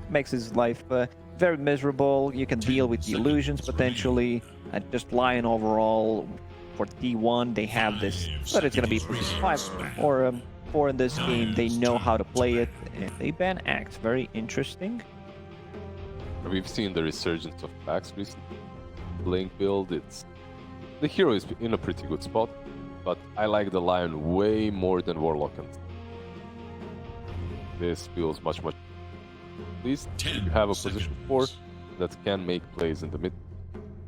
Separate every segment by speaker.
Speaker 1: makes his life very miserable. You can deal with the illusions potentially. Just Lion overall for T1, they have this, but it's going to be position 5 or 4 in this game. They know how to play it. And they ban Axe. Very interesting.
Speaker 2: We've seen the resurgence of Axe recently. Link build, the hero is in a pretty good spot, but I like the Lion way more than Warlock, and this feels much. At least you have a position 4 that can make plays in the mid.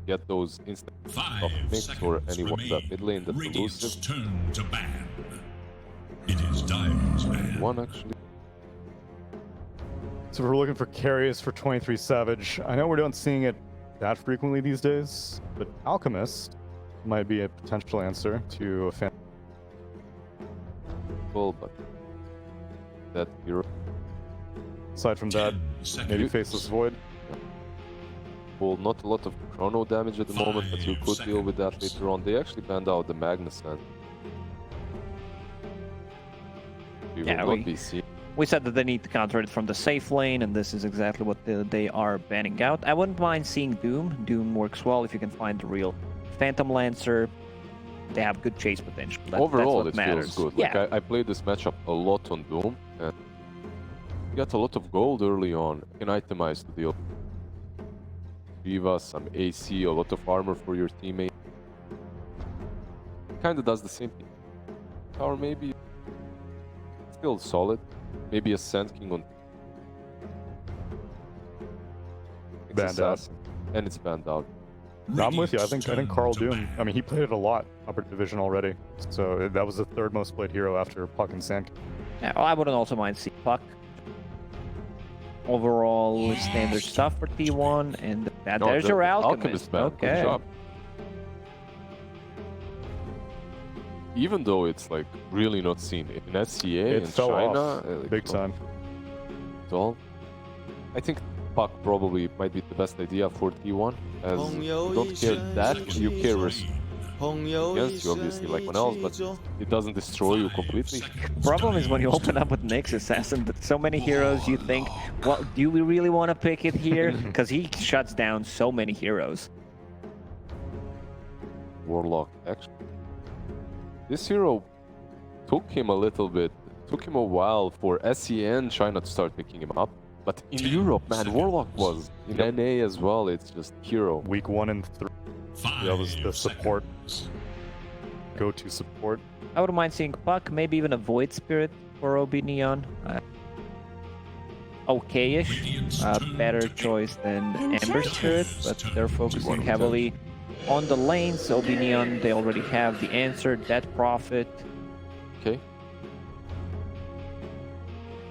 Speaker 2: Get those instant off mix or anyone that mid lane that's elusive.
Speaker 3: Turn to ban. It is Dire's ban.
Speaker 2: One actually.
Speaker 4: So we're looking for carries for 23 Savage. I know we're not seeing it that frequently these days, but Alchemist might be a potential answer to a fan.
Speaker 2: But that hero.
Speaker 4: Aside from that, maybe Faceless Void.
Speaker 2: Well, not a lot of chrono damage at the moment, but you could deal with that later on. They actually banned out the Magnus, and we will not be seeing.
Speaker 1: We said that they need to counter it from the safe lane, and this is exactly what they are banning out. I wouldn't mind seeing Doom. Doom works well if you can find the real Phantom Lancer. They have good chase potential.
Speaker 2: Overall,
Speaker 1: that's
Speaker 2: it
Speaker 1: what matters.
Speaker 2: feels good.
Speaker 1: Yeah.
Speaker 2: Like I played this matchup a lot on Doom, and you got a lot of gold early on. You can itemize to deal. Shiva, some AC, a lot of armor for your teammate. Kinda does the same thing. Tower maybe still solid. Maybe a Sand King on
Speaker 4: Banned out.
Speaker 2: And it's banned out.
Speaker 4: No, I'm with you. I think Carl Doom. I mean, he played it a lot upper division already. So that was the third most played hero after Puck and Sand.
Speaker 1: Yeah, well, I wouldn't also mind seeing Puck. Overall, standard stuff for T1, and there's your Alchemist.
Speaker 2: Man.
Speaker 1: Okay.
Speaker 2: Good job. Even though it's like really not seen in SEA
Speaker 4: It
Speaker 2: in
Speaker 4: fell
Speaker 2: China,
Speaker 4: off big time.
Speaker 2: I think Puck probably might be the best idea for T1, as you don't care that you care against you obviously like one else, but it doesn't destroy you completely.
Speaker 1: Problem is when you open up with Nyx Assassin, so many heroes you think, well, do we really want to pick it here? Because he shuts down so many heroes.
Speaker 2: Warlock, actually. This hero took him a while for SE and China to start picking him up. But in Europe, man, Warlock was in NA as well. It's just hero.
Speaker 4: Week 1 and 3. That was the support. Go-to support.
Speaker 1: I wouldn't mind seeing Puck, maybe even a Void Spirit for OB.Neon. Okay-ish. Better choice than Ember Spirit, but they're focusing heavily on the lanes. OB.Neon, they already have the answer. Dead Prophet.
Speaker 2: Okay.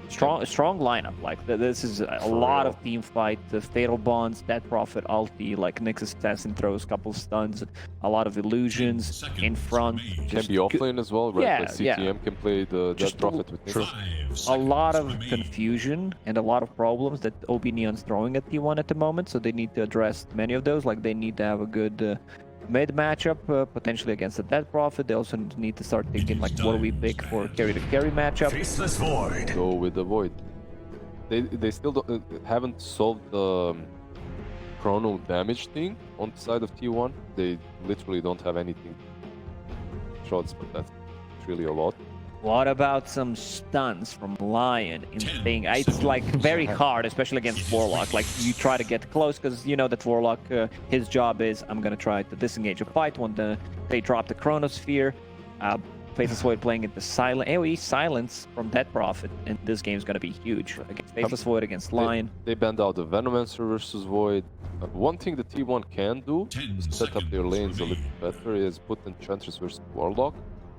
Speaker 1: Strong lineup. Like this is a lot of team fight. The Fatal Bonds, Dead Prophet, ulti, like Nyx Assassin throws a couple stuns, a lot of illusions in front.
Speaker 2: Can be offlane as well, right?
Speaker 1: Yeah,
Speaker 2: like CTM can play the Dead Prophet with
Speaker 1: Nyx. A lot of confusion and a lot of problems that OB.Neon's throwing at T1 at the moment, so they need to address many of those. Like they need to have a good mid matchup, potentially against the Dead Prophet. They also need to start thinking like, what do we pick for carry-to-carry matchup?
Speaker 3: Faceless Void.
Speaker 2: Go with the Void. They still haven't solved the chrono damage thing on the side of T1. They literally don't have anything shots, but that's really a lot.
Speaker 1: What about some stuns from Lion in the thing? It's like very hard, especially against Warlock. Like you try to get close because you know that Warlock, his job is, I'm gonna try to disengage a fight when they drop the Chronosphere. Faceless Void playing into silent AoE silence from Dead Prophet, and this game's gonna be huge. Against Faceless Void against Lion.
Speaker 2: They banned out the Venomancer versus Void. One thing that T1 can do to set up their lanes a little better is put Enchantress versus Warlock.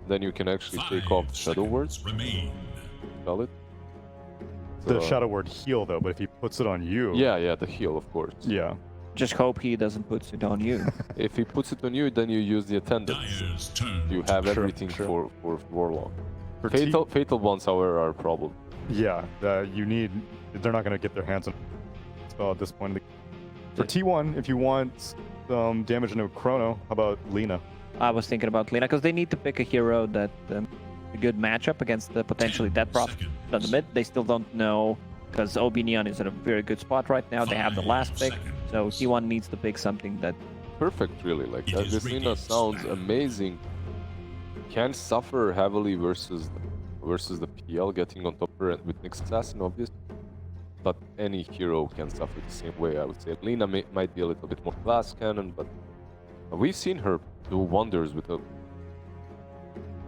Speaker 2: Then you can actually take off the Shadow Word. Spell it.
Speaker 4: The Shadow Word heal though, but if he puts it on you...
Speaker 2: Yeah, the heal, of course.
Speaker 4: Yeah.
Speaker 1: Just hope he doesn't put it on you.
Speaker 2: If he puts it on you, then you use the attendants. You have everything for Warlock. Fatal Bonds, however, are a problem.
Speaker 4: Yeah, you need... They're not going to get their hands on spell at this point. For T1, if you want damage into Chrono, how about Lina?
Speaker 1: I was thinking about Lina, because they need to pick a hero that a good matchup against the potentially Dead Prophet on the mid. They still don't know because OB.Neon is in a very good spot right now. They have the last pick, so T1 needs to pick something that...
Speaker 2: Perfect, really. Like this Lina sounds amazing. Can suffer heavily versus the PL, getting on top with Nyx Assassin, obviously. But any hero can suffer the same way, I would say. Lina might be a little bit more glass cannon, but we've seen her do wonders with a...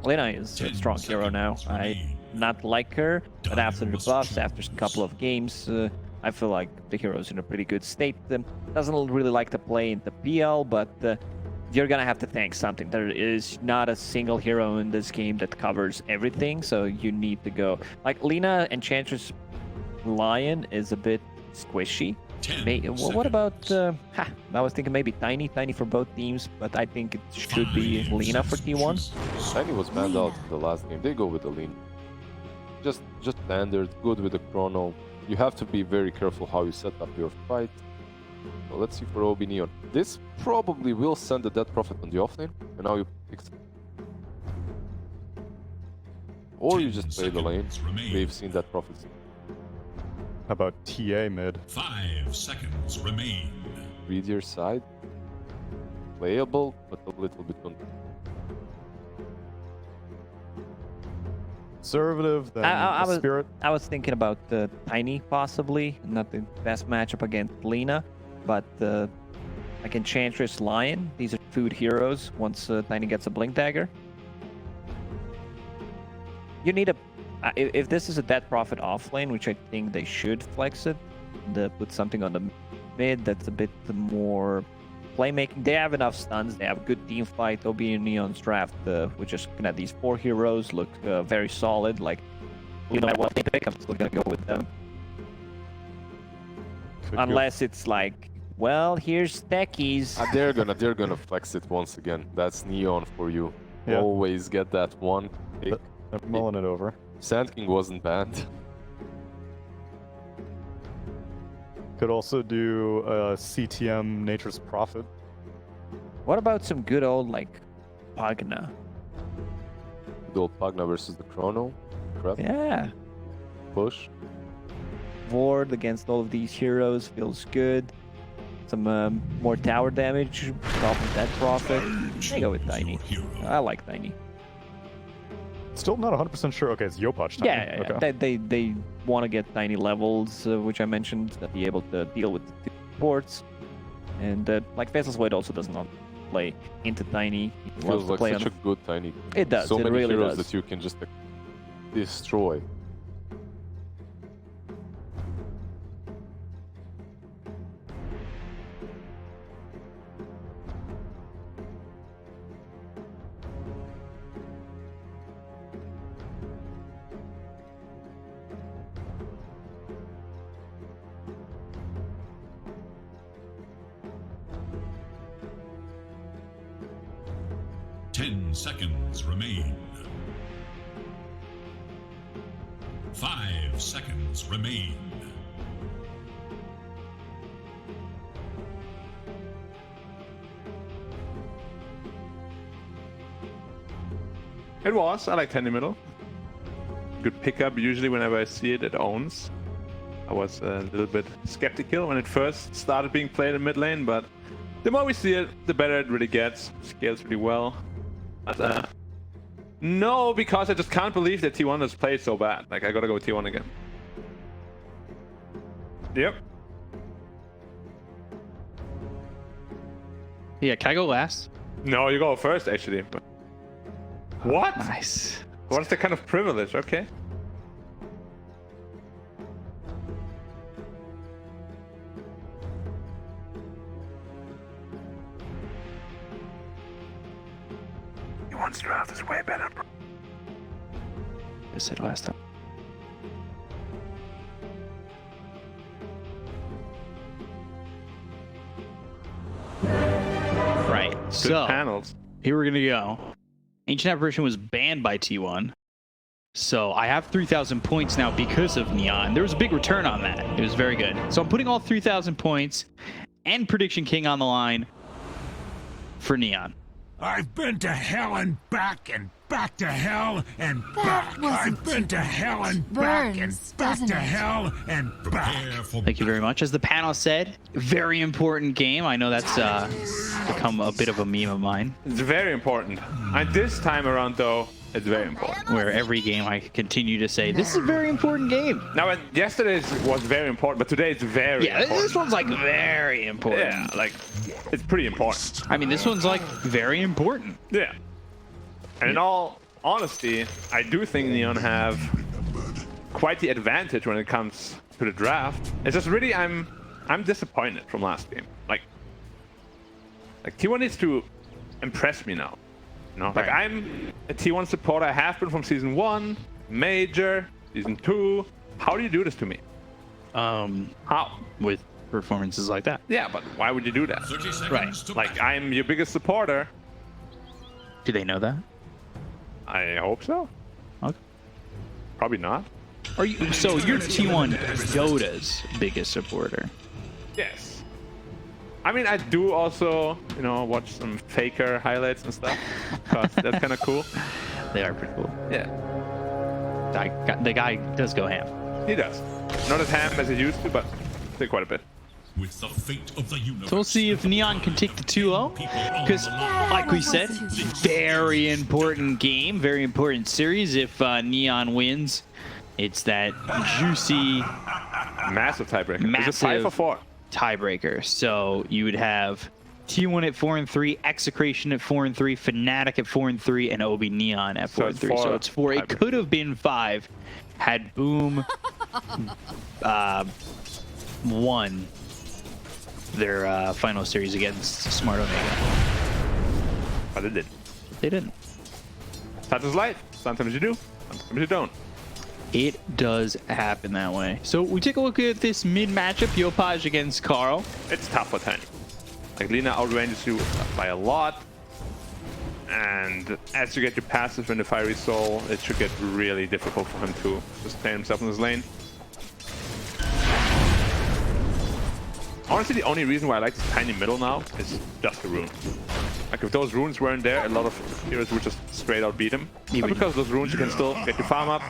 Speaker 1: Lina is a strong hero now. I not like her, but after the buffs, after a couple of games, I feel like the hero's in a pretty good state. Doesn't really like to play in the PL, but you're gonna have to thank something. There is not a single hero in this game that covers everything, so you need to go. Like Lina Enchantress Lion is a bit squishy. What about... I was thinking maybe Tiny for both teams, but I think it should be Lina for T1.
Speaker 2: Tiny was banned out in the last game. They go with the Lina. Just standard, good with the chrono. You have to be very careful how you set up your fight. So let's see for OB.Neon. This probably will send the Death Prophet on the offlane, and now you pick... Or you just play the lane. We've seen Death Prophet.
Speaker 4: How about TA mid?
Speaker 3: 5 seconds remain.
Speaker 2: Read your side. Playable, but a little bit
Speaker 4: Conservative, then Spirit.
Speaker 1: I was thinking about Tiny, possibly. Not the best matchup against Lina, but like Enchantress Lion. These are food heroes once Tiny gets a Blink Dagger. You need a... if this is a Death Prophet offlane, which I think they should flex it, put something on the mid that's a bit more playmaking. They have enough stuns, they have good team fight. OB.Neon's draft, with just these 4 heroes, look very solid. Like, no matter what they pick, I'm still gonna go with them. Unless it's like, well, here's Techies.
Speaker 2: they're gonna flex it once again. That's Neon for you.
Speaker 4: Yeah.
Speaker 2: Always get that one pick.
Speaker 4: They're mulling it over.
Speaker 2: Sand King wasn't banned.
Speaker 4: Could also do CTM Nature's Prophet.
Speaker 1: What about some good old, like, Pagna?
Speaker 2: Good old Pagna versus the Chrono. Correct?
Speaker 1: Yeah.
Speaker 2: Push.
Speaker 1: Ward against all of these heroes feels good. Some more tower damage, top of that Prophet. I go with Tiny. I like Tiny.
Speaker 4: Still not 100% sure. Okay, it's Yopach time.
Speaker 1: Yeah.
Speaker 4: Okay.
Speaker 1: They want to get Tiny levels, which I mentioned, to be able to deal with the ports. And like Faceless Void also does not play into Tiny. He
Speaker 2: Feels
Speaker 1: loves to
Speaker 2: like
Speaker 1: play
Speaker 2: such
Speaker 1: on...
Speaker 2: a good Tiny.
Speaker 1: It does.
Speaker 2: So
Speaker 1: it
Speaker 2: many
Speaker 1: really
Speaker 2: heroes
Speaker 1: does.
Speaker 2: that you can just destroy.
Speaker 3: Seconds remain. 5 seconds remain.
Speaker 5: It was. I like Tandy Middle. Good pickup. Usually whenever I see it, it owns. I was a little bit skeptical when it first started being played in mid lane, but the more we see it, the better it really gets. Scales really well. But no, because I just can't believe that T1 has played so bad. Like, I gotta go with T1 again. Yep.
Speaker 6: Yeah, can I go last?
Speaker 5: No, you go first, actually. But... What?
Speaker 6: Nice.
Speaker 5: What is that kind of privilege? Okay. T1's draft is way better, bro.
Speaker 6: I said last time. Right.
Speaker 5: Good
Speaker 6: So
Speaker 5: panels.
Speaker 6: here we're gonna go. Ancient Apparition was banned by T1. So I have 3,000 points now because of Neon. There was a big return on that. It was very good. So I'm putting all 3,000 points and Prediction King on the line for Neon.
Speaker 3: I've been to hell and back to hell and back. I've been to hell and back to hell and back.
Speaker 6: Thank you very much. As the panel said, very important game. I know that's become a bit of a meme of mine.
Speaker 5: It's very important. And this time around, though, it's very important.
Speaker 6: Where every game I continue to say, this is a very important game.
Speaker 5: Now, yesterday's was very important, but today it's very important.
Speaker 6: This one's like very important.
Speaker 5: Yeah, like, it's pretty important.
Speaker 6: I mean, this one's like very important.
Speaker 5: Yeah. And in all honesty, I do think Neon have quite the advantage when it comes to the draft. It's just really, I'm disappointed from last game. Like T1 needs to impress me now. You know, like I'm a T1 supporter. I have been from season 1, Major, season 2. How do you do this to me? How?
Speaker 6: With performances like that.
Speaker 5: Yeah, but why would you do that?
Speaker 3: 30 seconds
Speaker 6: Right.
Speaker 3: to
Speaker 5: Like,
Speaker 3: battle.
Speaker 5: I'm your biggest supporter.
Speaker 6: Do they know that?
Speaker 5: I hope so.
Speaker 6: Okay.
Speaker 5: Probably not.
Speaker 6: Are you? So you're T1 Dota's biggest supporter.
Speaker 5: Yes. I mean, I do also, you know, watch some Faker highlights and stuff. 'Cause that's kind of cool.
Speaker 6: They are pretty cool.
Speaker 5: Yeah,
Speaker 6: The guy does go ham.
Speaker 5: he does. Not as ham as he used to, but still quite a bit.
Speaker 3: With the fate of the universe.
Speaker 6: So we'll see if Neon can take the 2-0. Because, like we said, very important game, very important series. If Neon wins, it's that juicy
Speaker 5: Massive tiebreaker. Is it
Speaker 6: Massive.
Speaker 5: 5 or 4?
Speaker 6: tiebreaker. So you would have T1 at 4-3, Execration at 4-3, Fnatic at 4-3, and OB.Neon at 4-3. So it's 4. It could have been 5 had Boom won their final series against Smart Omega.
Speaker 5: But it did.
Speaker 6: They didn't.
Speaker 5: Such is life. Sometimes you do, sometimes you don't.
Speaker 6: It does happen that way. So we take a look at this mid matchup, Yopaj against Carl.
Speaker 5: It's tough for Tiny. Like, Lina outranges you by a lot. And as you get your passive in the Fiery Soul, it should get really difficult for him to sustain himself in his lane. Honestly, the only reason why I like this tiny middle now is just the runes. Like, if those runes weren't there, a lot of heroes would just straight out beat him. But because of those runes, you can still get your farm up,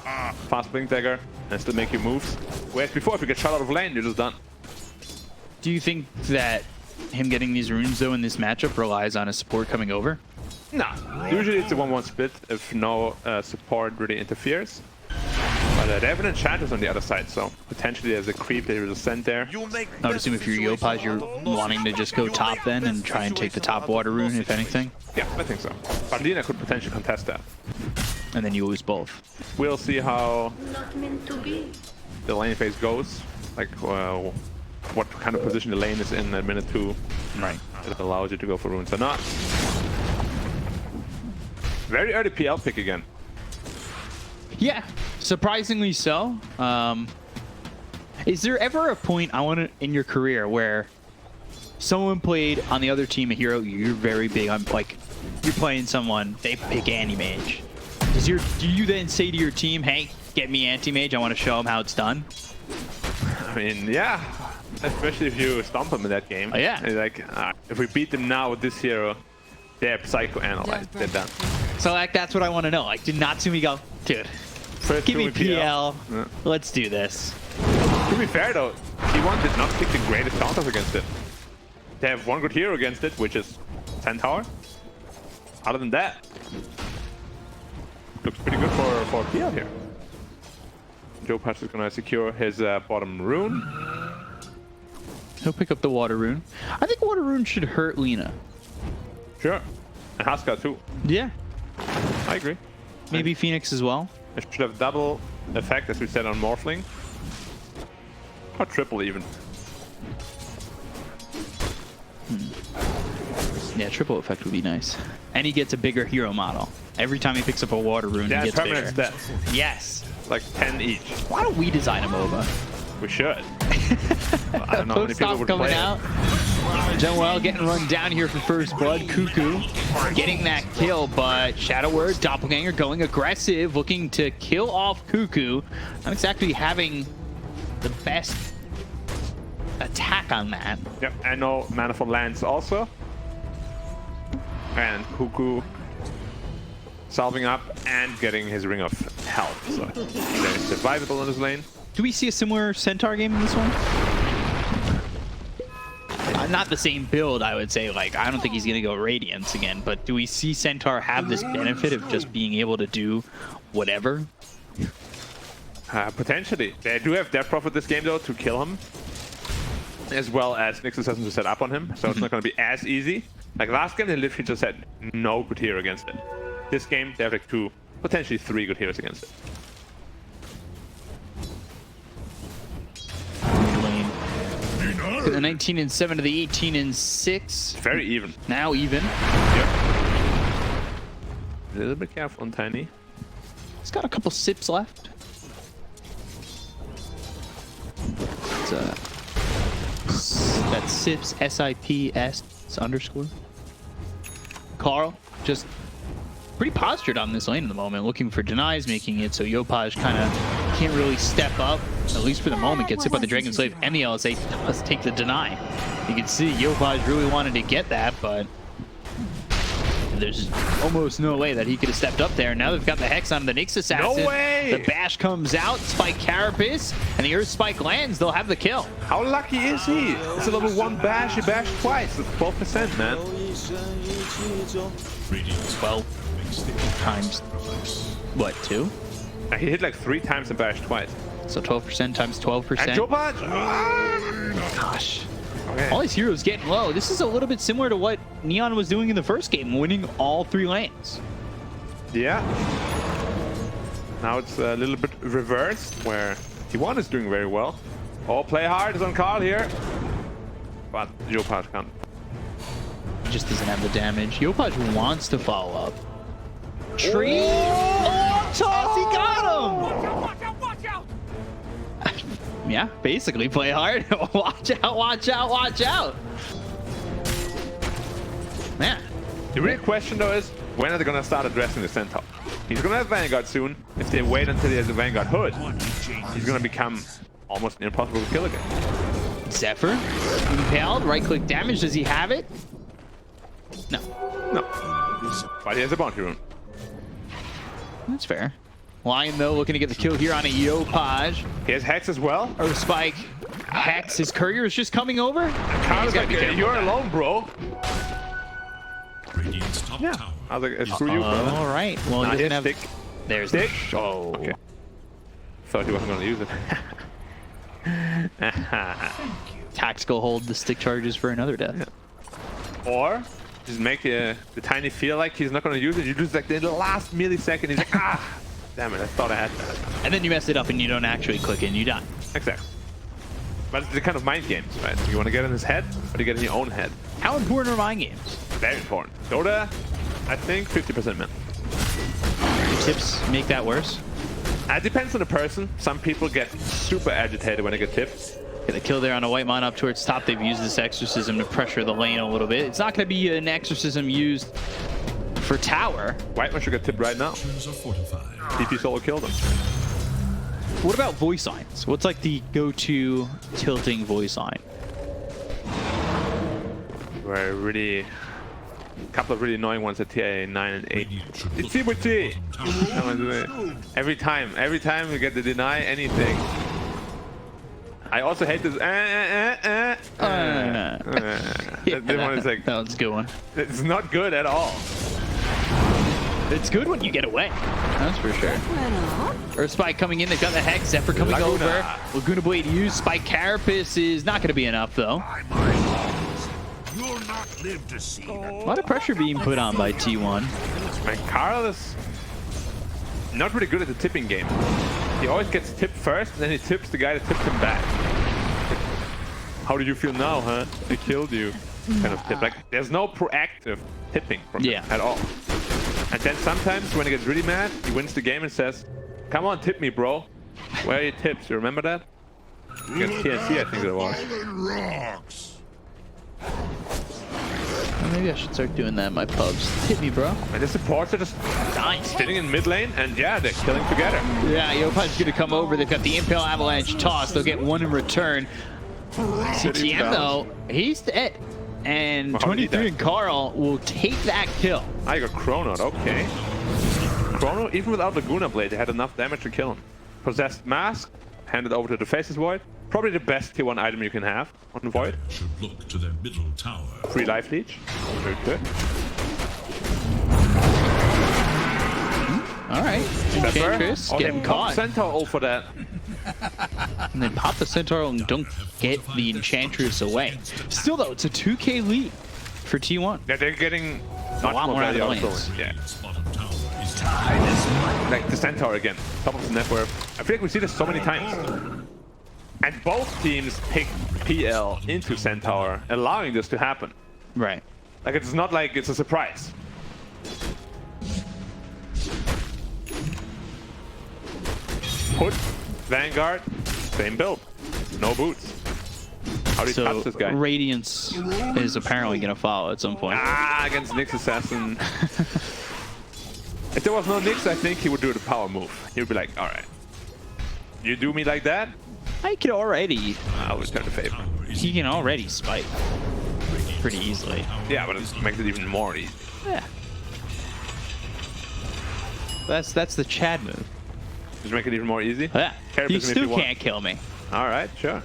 Speaker 5: fast blink dagger, and still make your moves. Whereas before, if you get shot out of lane, you're just done.
Speaker 6: Do you think that him getting these runes, though, in this matchup relies on a support coming over?
Speaker 5: Nah, usually it's a 1-1 split if no support really interferes. But they have an enchanters on the other side, so potentially there's a creep that will send there.
Speaker 6: I would assume if you're Yopaj, you're wanting to just go top then and try and take the top water rune, if anything.
Speaker 5: Yeah, I think so. But Lina could potentially contest that.
Speaker 6: And then you lose both.
Speaker 5: We'll see how the lane phase goes. Like, what kind of position the lane is in at minute 2.
Speaker 6: Right.
Speaker 5: It allows you to go for runes or not. Very early PL pick again.
Speaker 6: Yeah, surprisingly so. Is there ever a point in your career where someone played on the other team a hero you're very big on, like you're playing someone, they pick anti-mage? Do you then say to your team, hey, get me anti-mage, I want to show them how it's done?
Speaker 5: I mean, yeah. Especially if you stomp them in that game.
Speaker 6: Oh, yeah.
Speaker 5: It's like, if we beat them now with this hero, they're psychoanalyzed. They're done.
Speaker 6: So like that's what I want to know. Like, did Natsumi go, dude,
Speaker 5: First
Speaker 6: give me
Speaker 5: two with
Speaker 6: PL,
Speaker 5: Yeah.
Speaker 6: let's do this.
Speaker 5: To be fair though, T1 did not pick the greatest counters against it. They have one good hero against it, which is Centaur. Other than that, looks pretty good for PL here. Yopaj is gonna secure his bottom rune.
Speaker 6: He'll pick up the water rune. I think water rune should hurt Lina.
Speaker 5: Sure. And Haska too.
Speaker 6: Yeah.
Speaker 5: I agree.
Speaker 6: Maybe Phoenix as well.
Speaker 5: It should have double effect as we said on Morphling. Or triple even.
Speaker 6: Yeah, triple effect would be nice. And he gets a bigger hero model. Every time he picks up a water rune,
Speaker 5: Yeah,
Speaker 6: he gets
Speaker 5: permanent
Speaker 6: bigger.
Speaker 5: stats.
Speaker 6: Yes.
Speaker 5: Like 10 each.
Speaker 6: Why don't we design a MOBA?
Speaker 5: We should. I don't know how many people
Speaker 6: Post-op
Speaker 5: would
Speaker 6: coming
Speaker 5: play
Speaker 6: out. Joel getting run down here for first blood. Cuckoo getting that kill, but Shadow Word, Doppelganger going aggressive, looking to kill off Cuckoo. Not exactly having the best attack on that.
Speaker 5: Yep, and no Manifold lands also. And Cuckoo solving up and getting his Ring of Health. So very survivable in this lane.
Speaker 6: Do we see a similar Centaur game in this one? Not the same build, I would say. Like, I don't think he's going to go Radiance again, but do we see Centaur have this benefit of just being able to do whatever?
Speaker 5: Potentially. They do have Death Prophet this game, though, to kill him. As well as Nixus hasn't set up on him, so it's not going to be as easy. Like, last game, they literally just had no good hero against it. This game, they have like 2, potentially 3 good heroes against it.
Speaker 6: Lane. The 19-7 to the 18-6.
Speaker 5: Very even.
Speaker 6: Now even.
Speaker 5: Yep. A little bit careful on Tiny.
Speaker 6: He's got a couple sips left. That's sips, S-I-P-S underscore. Carl, just pretty postured on this lane at the moment, looking for denies, making it so Yopaj kind of can't really step up, at least for the moment, gets hit by the Dragon Slave, and the LSA does take the deny. You can see Yopaj really wanted to get that, but there's almost no way that he could have stepped up there. Now they've got the Hex on the Nyx Assassin.
Speaker 5: No way!
Speaker 6: The Bash comes out, Spike Carapace, and the Earth Spike lands. They'll have the kill.
Speaker 5: How lucky is he? It's a level 1 bash, he bashed twice. It's 12%, man.
Speaker 6: 12 times, what, 2?
Speaker 5: He hit like 3 times and bashed twice.
Speaker 6: So 12% times 12%.
Speaker 5: And Yopaj! Ah!
Speaker 6: Gosh.
Speaker 5: Okay.
Speaker 6: All these heroes getting low. This is a little bit similar to what Neon was doing in the first game, winning all 3 lanes.
Speaker 5: Yeah. Now it's a little bit reversed, where T1 is doing very well. Oh, play hard is on Carl here. But Yopaj can't.
Speaker 6: He just doesn't have the damage. Yopaj wants to follow up. Tree! Oh, toss! He got him!
Speaker 3: Watch out!
Speaker 6: Yeah, basically play hard. Watch out, watch out, watch out! Man.
Speaker 5: The real question, though, is when are they going to start addressing the Centaur? He's going to have Vanguard soon. If they wait until he has a Vanguard hood, he's going to become almost impossible to kill again.
Speaker 6: Zephyr, impaled, right-click damage. Does he have it? No.
Speaker 5: No. But he has a bounty rune.
Speaker 6: That's fair. Lion, though, looking to get the kill here on a Yopaj.
Speaker 5: He has Hex as well.
Speaker 6: Earth Spike. Hex, his courier is just coming over.
Speaker 5: Carl's like, you're alone, bro. Yeah. I was like, screw you, bro.
Speaker 6: All right. Well,
Speaker 5: Nah,
Speaker 6: he doesn't have...
Speaker 5: stick.
Speaker 6: There's
Speaker 5: Stick.
Speaker 6: the... Oh.
Speaker 5: Okay. Thought he wasn't going to use it.
Speaker 6: Tactical hold the stick charges for another death.
Speaker 5: Yeah. Or just make the Tiny feel like he's not going to use it. You lose like the last millisecond. He's like, ah, damn it, I thought I had that.
Speaker 6: And then you mess it up and you don't actually click it and you die.
Speaker 5: Exactly. But it's the kind of mind games, right? You want to get in his head, or you get in your own head.
Speaker 6: How important are mind games?
Speaker 5: Very important. Dota, I think 50% men.
Speaker 6: Tips make that worse.
Speaker 5: It depends on the person. Some people get super agitated when they get tipped.
Speaker 6: Get the kill there on a white mon up towards top. They've used this exorcism to pressure the lane a little bit. It's not going to be an exorcism used for tower.
Speaker 5: White man should get tipped right now. DP solo killed him.
Speaker 6: What about voice lines? What's like the go-to tilting voice line?
Speaker 5: We're really... A couple of really annoying ones at TA 9 and 8. It's TBT! Every time we get the deny anything. I also hate this.
Speaker 6: Yeah,
Speaker 5: This one is like...
Speaker 6: that was a good one.
Speaker 5: It's not good at all.
Speaker 6: It's good when you get away. That's for sure. Earth Spike coming in. They've got the Hex. Zephyr coming over. Laguna Blade used. Spike Carapace is not going to be enough, though.
Speaker 3: You'll not live to see that.
Speaker 6: A lot of pressure being put on by T1.
Speaker 5: Man, Carl is not really good at the tipping game. He always gets tipped first, and then he tips the guy that tipped him back. How do you feel now, huh? I killed you. Kind of tip. Like, there's no proactive tipping from him at all. And then sometimes when he gets really mad, he wins the game and says, come on, tip me, bro. Where are your tips? You remember that? Against TNC, I think it was.
Speaker 3: Rocks.
Speaker 6: Well, maybe I should start doing that in my pubs. Hit me, bro.
Speaker 5: And the supports are just sitting in mid lane, and yeah, they're killing together.
Speaker 6: Yeah, Yopaj's going to come over. They've got the Impale Avalanche toss. They'll get one in return. CTM, though, he's dead. And
Speaker 5: Well, how did he
Speaker 6: 23
Speaker 5: die?
Speaker 6: and Carl will take that kill.
Speaker 5: I got Chronoed, okay. Chrono, even without Laguna Blade, they had enough damage to kill him. Possessed Mask, handed over to the Faces Void. Probably the best tier 1 item you can have on Void.
Speaker 3: Should look to their middle tower.
Speaker 5: Free life leech. Very good.
Speaker 6: All right. Enchantress,
Speaker 5: Oh,
Speaker 6: get
Speaker 5: they
Speaker 6: him
Speaker 5: pop
Speaker 6: caught.
Speaker 5: Centaur ult for that.
Speaker 6: And then pop the Centaur and don't get the Enchantress away. Still, though, it's a 2k lead for T1.
Speaker 5: Yeah, they're getting
Speaker 6: A lot more out of the
Speaker 5: value
Speaker 6: lanes.
Speaker 5: Yeah.
Speaker 3: Bottom tower is
Speaker 5: Like the Centaur again. Top of the net worth. I feel like we see this so many times. And both teams pick PL into Centaur, allowing this to happen.
Speaker 6: Right.
Speaker 5: Like, it's not like it's a surprise. Put Vanguard, same build, no boots. How do you touch
Speaker 6: So
Speaker 5: this guy?
Speaker 6: Radiance is apparently going to follow at some point.
Speaker 5: Ah, against Nyx Assassin. If there was no Nyx, I think he would do the power move. He would be like, all right, you do me like that,
Speaker 6: I could already.
Speaker 5: I'll return the favor.
Speaker 6: He can already spike pretty easily.
Speaker 5: Yeah, but it makes it even more easy.
Speaker 6: Yeah. That's the Chad move.
Speaker 5: Just make it even more easy.
Speaker 6: Yeah.
Speaker 5: Carapace
Speaker 6: He
Speaker 5: him if
Speaker 6: still
Speaker 5: you want.
Speaker 6: can't kill me.
Speaker 5: All right, sure.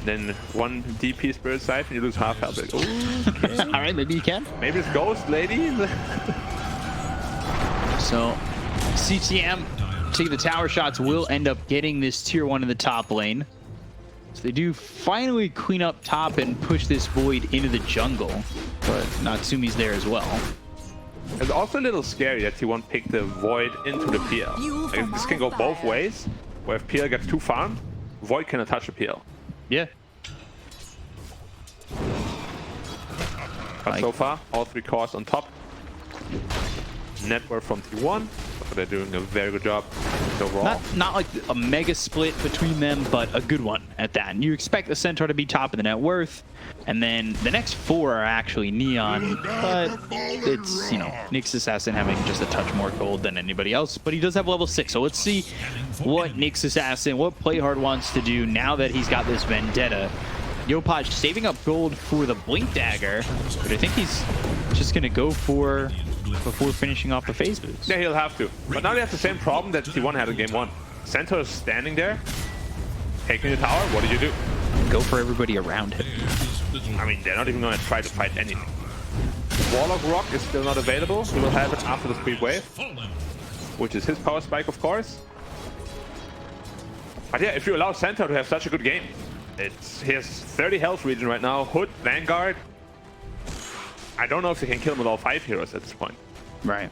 Speaker 5: Then one DP Spirit Siphon, you lose half health. Like, ooh,
Speaker 6: All right, maybe you can.
Speaker 5: maybe it's Ghost Lady.
Speaker 6: So CTM taking the tower shots will end up getting this tier 1 in the top lane. So they do finally clean up top and push this Void into the jungle. But Natsumi's there as well.
Speaker 5: It's also a little scary that T1 picked the Void into the PL. Like, this can go both ways, where if PL gets too farmed, Void cannot touch the PL.
Speaker 6: Yeah.
Speaker 5: But so far, all 3 cores on top. Net worth from T1, but they're doing a very good job overall.
Speaker 6: Not like a mega split between them, but a good one at that. And you expect the Centaur to be top of the net worth, and then the next 4 are actually Neon, but it's, you know, Nyx Assassin having just a touch more gold than anybody else, but he does have level 6, so let's see what Nyx Assassin, what Playhard wants to do now that he's got this Vendetta. Yopaj saving up gold for the Blink Dagger, but I think he's just going to go for before finishing off the phase boots.
Speaker 5: Yeah, he'll have to. But now they have the same problem that T1 had in game 1. Centaur is standing there, taking the tower. What do you do?
Speaker 6: Go for everybody around him.
Speaker 5: I mean, they're not even going to try to fight anything. Warlock Rock is still not available. He will have it after the speed wave, which is his power spike, of course. But yeah, if you allow Centaur to have such a good game, he has 30 health region right now. Hood, Vanguard. I don't know if they can kill him with all 5 heroes at this point.
Speaker 6: Right.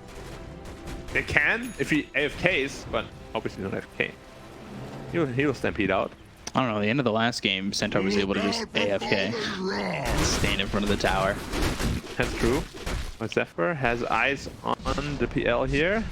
Speaker 5: They can if he AFKs, but obviously not AFK. He'll stampede out.
Speaker 6: I don't know, at the end of the last game, Centaur was able to just AFK. Stand in front of the tower.
Speaker 5: That's true. But Zephyr has eyes on the PL here.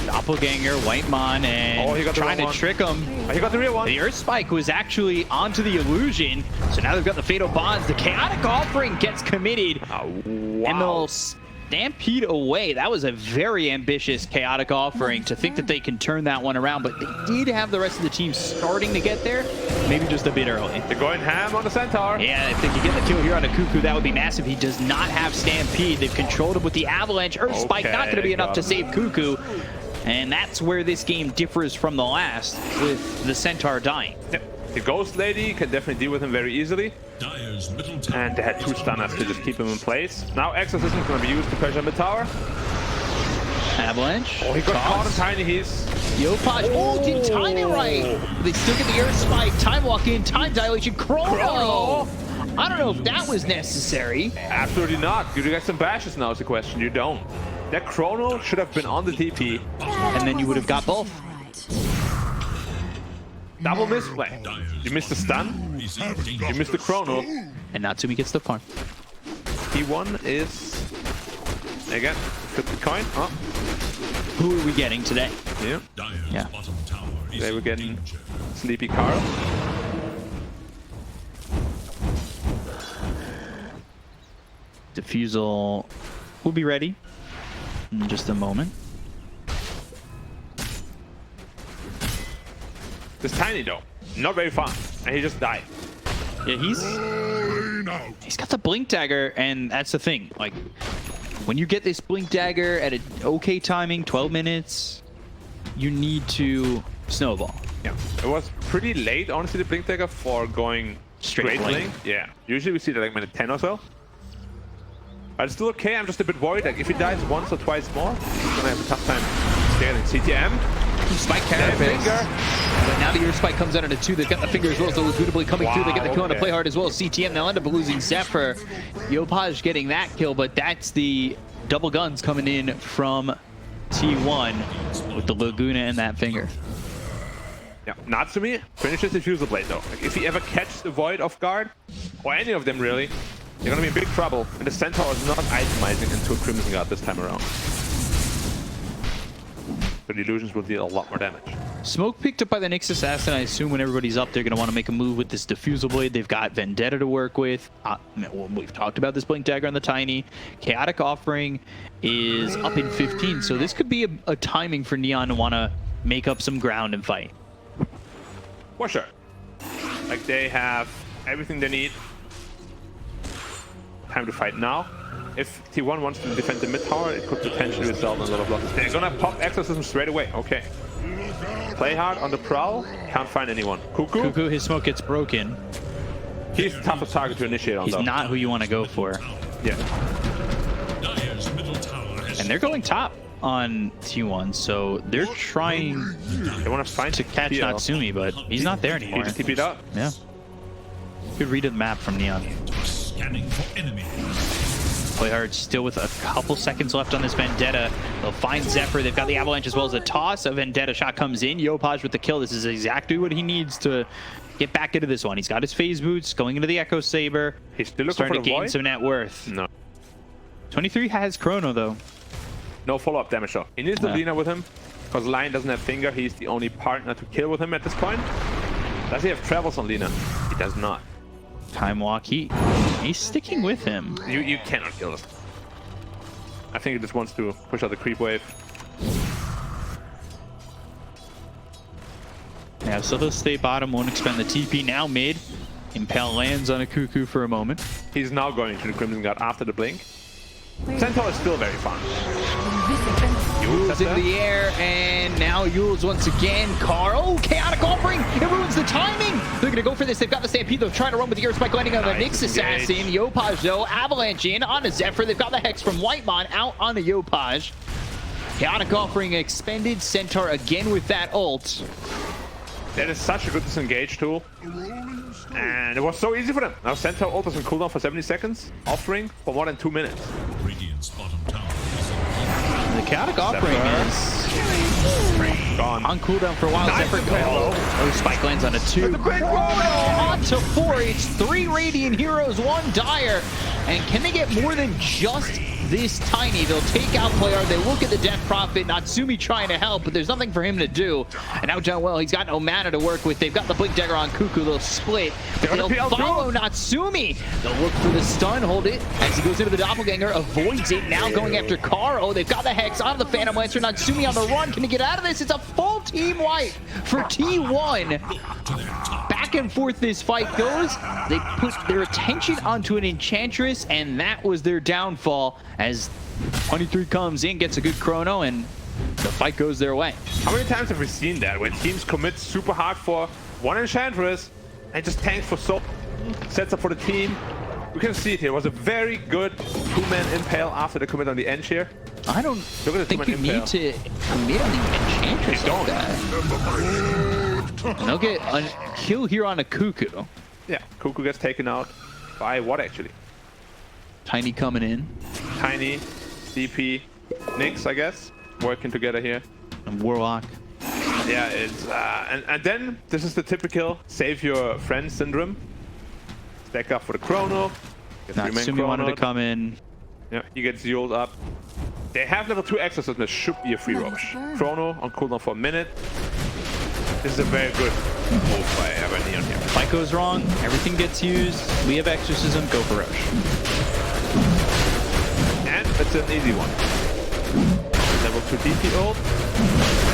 Speaker 6: Doppelganger, White Mon, and
Speaker 5: he got the
Speaker 6: trying to
Speaker 5: wrong one.
Speaker 6: trick him.
Speaker 5: Oh, he got the real one.
Speaker 6: The Earth Spike was actually onto the illusion, so now they've got the Fatal Bonds. The Chaotic Offering gets committed, and they'll stampede away. That was a very ambitious Chaotic Offering to think that they can turn that one around, but they did have the rest of the team starting to get there, maybe just a bit early.
Speaker 5: They're going ham on the Centaur.
Speaker 6: Yeah, if they could get the kill here on a Cuckoo, that would be massive. He does not have Stampede. They've controlled him with the Avalanche. Earth Spike not going to be enough to save Cuckoo. And that's where this game differs from the last, with the Centaur dying.
Speaker 5: Yep. The Ghost Lady can definitely deal with him very easily. And they had 2 stunners to just keep him in place. Now Exorcism is going to be used to pressure the tower.
Speaker 6: Avalanche.
Speaker 5: Oh, he got caught in Tiny. He's...
Speaker 6: Yopaj. Oh, didn't time it right. They still get the Earth Spike. Time walk in. Time dilation. Chrono. I don't know if that was necessary.
Speaker 5: Absolutely not. Do you get some bashes now is the question. You don't. That Chrono should have been on the TP.
Speaker 6: And then you would have got both.
Speaker 5: Double misplay. You missed the stun. You missed the Chrono.
Speaker 6: And Natsumi gets the farm.
Speaker 5: T1 is... Again, flip the coin. Oh,
Speaker 6: Who are we getting today?
Speaker 5: yeah.
Speaker 6: Yeah.
Speaker 5: They were getting Sleepy Carl.
Speaker 6: Diffusal will be ready in just a moment.
Speaker 5: This Tiny though, not very fun. And he just died.
Speaker 6: Yeah, he's He's got the blink dagger, and that's the thing. Like, when you get this blink dagger at an okay timing, 12 minutes, you need to snowball.
Speaker 5: Yeah, it was pretty late, honestly, the blink dagger for going straight blink. Yeah, usually we see that like minute 10 or so. But it's still okay. I'm just a bit worried. Like if he dies once or twice more, he's gonna have a tough time scaling. CTM.
Speaker 6: Spike carapace. But now the Earth Spike comes out into 2. They've got the finger as well, so Lagootably coming through. They get the kill on the play hard as well. CTM, they'll end up losing Zephyr. Yopaj getting that kill, but that's the double guns coming in from T1 with the Laguna and that finger.
Speaker 5: Yeah, Natsumi finishes the Fusel Blade though. Like, if he ever catches the Void off guard, or any of them really, they're gonna be in big trouble. And the Centaur is not itemizing into a Crimson Guard this time around. So the illusions will deal a lot more damage.
Speaker 6: Smoke picked up by the Nyx Assassin. I assume when everybody's up, they're going to want to make a move with this Diffusal Blade. They've got Vendetta to work with. We've talked about this Blink Dagger on the Tiny. Chaotic Offering is up in 15, so this could be a timing for Neon to want to make up some ground and fight.
Speaker 5: For sure. Like they have everything they need. Time to fight now. If T1 wants to defend the mid tower, it could potentially result in a lot of losses. They're gonna pop Exorcism straight away. Okay. Play hard on the prowl. Can't find anyone.
Speaker 6: Cuckoo, his smoke gets broken.
Speaker 5: He's the toughest target to initiate on.
Speaker 6: He's
Speaker 5: though.
Speaker 6: not who you want to go for.
Speaker 5: Yeah.
Speaker 6: And they're going top on T1, so they're trying
Speaker 5: They want to find
Speaker 6: to catch
Speaker 5: TPL.
Speaker 6: Natsumi, but he's not there
Speaker 5: He
Speaker 6: anymore.
Speaker 5: just TP'd up.
Speaker 6: Yeah. Good read of the map from Neon.
Speaker 3: Scanning for enemy.
Speaker 6: Play hard still with a couple seconds left on this Vendetta. They'll find Zephyr. They've got the Avalanche as well as a toss. A Vendetta shot comes in. Yopaj with the kill. This is exactly what he needs to get back into this one. He's got his phase boots going into the Echo Saber.
Speaker 5: He's still looking
Speaker 6: starting
Speaker 5: for
Speaker 6: to
Speaker 5: the
Speaker 6: gain
Speaker 5: void.
Speaker 6: some net worth.
Speaker 5: No.
Speaker 6: 23 has Chrono though.
Speaker 5: No follow-up damage though. He needs the Lina with him, because Lion doesn't have Finger. He's the only partner to kill with him at this point. Does he have Travels on Lina? He does not.
Speaker 6: Time walk. He's sticking with him.
Speaker 5: You cannot kill this. I think he just wants to push out the creep wave.
Speaker 6: Yeah, so they'll stay bottom, won't expend the TP. Now mid. Impale lands on a Cuckoo for a moment.
Speaker 5: He's now going to the Crimson Guard after the blink. Centaur is still very fun.
Speaker 6: Yule's in the air, and now Yule's once again. Carl, Chaotic Offering. It ruins the timing. They're going to go for this. They've got the Stampede. They're trying to run with the Earth Spike landing on the Nyx Assassin. Yopaj, though, Avalanche in on a Zephyr. They've got the Hex from Whitemon out on the Yopaj. Chaotic Offering expended. Centaur again with that ult.
Speaker 5: That is such a good disengage tool. And it was so easy for them. Now Centaur ult is on cooldown for 70 seconds. Offering for more than 2 minutes.
Speaker 3: Radiant's bottom tower
Speaker 6: The Chaotic Offering is
Speaker 5: Gone.
Speaker 6: on cooldown for a while.
Speaker 5: Nice
Speaker 6: Zephyr
Speaker 5: Impale.
Speaker 6: Oh, Spike lands on a 2. On to 4. It's 3 Radiant Heroes, 1 Dire. And can they get more than just this Tiny? They'll take out Playard. They look at the Death Prophet. Natsumi trying to help, but there's nothing for him to do. And now John Well, he's got no mana to work with. They've got the Blink Dagger on Cuckoo. They'll split. They'll follow Natsumi. They'll look for the stun, hold it. As he goes into the Doppelganger, avoids it. Now going after Karo. They've got the Hex on the Phantom Lancer. Natsumi on the run. Can he get out of this? It's a full team wipe for T1. Back and forth this fight goes. They put their attention onto an Enchantress, and that was their downfall as 23 comes in, gets a good chrono, and the fight goes their way.
Speaker 5: How many times have we seen that? When teams commit super hard for one Enchantress and just tanks for so sets up for the team. We can see it here. It was a very good 2-man impale after the commit on the edge here.
Speaker 6: I don't
Speaker 5: Look at the
Speaker 6: think you
Speaker 5: 2-man impale.
Speaker 6: need to commit on the Enchantress like that. And they'll get a kill here on a Cuckoo.
Speaker 5: Yeah, Cuckoo gets taken out by what actually?
Speaker 6: Tiny coming in.
Speaker 5: Tiny, DP, Nyx, I guess, working together here.
Speaker 6: And Warlock.
Speaker 5: Yeah, it's and then this is the typical save your friend syndrome. Stack up for the chrono. Get the remain
Speaker 6: Natsumi wanted to
Speaker 5: chronoed.
Speaker 6: come in.
Speaker 5: Yeah, he gets Yuled up. They have level 2 exorcism. This should be a free rush. Chrono on cooldown for a minute. This is a very good move by OB.Neon here.
Speaker 6: Fight goes wrong, everything gets used. We have Exorcism, go for Roche.
Speaker 5: And it's an easy one. level 2 DP ult.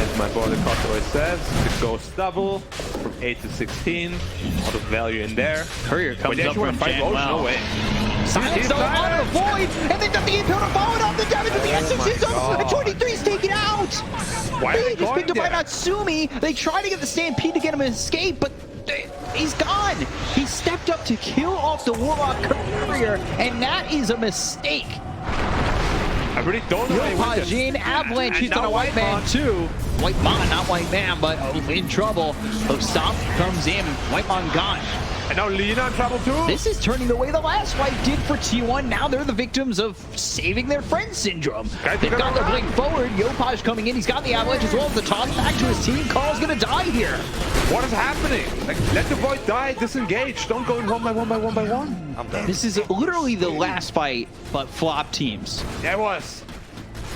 Speaker 5: As my boy the cost always says, the ghost double from 8 to 16. A lot of value in there.
Speaker 6: Courier comes up from
Speaker 5: fight
Speaker 6: Jen.
Speaker 5: Roche?
Speaker 6: Wow.
Speaker 5: No way.
Speaker 6: Silence though on the void, and they've got the impale to follow it up. The damage with the exorcism, and 23 is taken out.
Speaker 5: Why are they
Speaker 6: He's picked up
Speaker 5: going
Speaker 6: by
Speaker 5: there?
Speaker 6: Natsumi. They try to get the Stampede to get him an escape, but he's gone. He stepped up to kill off the Warlock Courier, and that is a mistake.
Speaker 5: I really don't know.
Speaker 6: Yopajin, Avalanche,
Speaker 5: And
Speaker 6: he's on a
Speaker 5: now
Speaker 6: white man
Speaker 5: Whitemon.
Speaker 6: too. White man, not white man, but in trouble. So Stomp comes in, White man gone.
Speaker 5: And now Lina in trouble too.
Speaker 6: This is turning the way the last fight did for T1. Now they're the victims of saving their friend syndrome.
Speaker 5: Guys,
Speaker 6: They've
Speaker 5: they're
Speaker 6: got
Speaker 5: gonna
Speaker 6: their blink
Speaker 5: run.
Speaker 6: forward. Yopaj coming in. He's got the Avalanche as well as the toss back to his team. Carl's gonna die here.
Speaker 5: What is happening? Like, let the void die. Disengage. Don't go in one by one by one by one. I'm done.
Speaker 6: This is literally the last fight, but flop teams.
Speaker 5: That was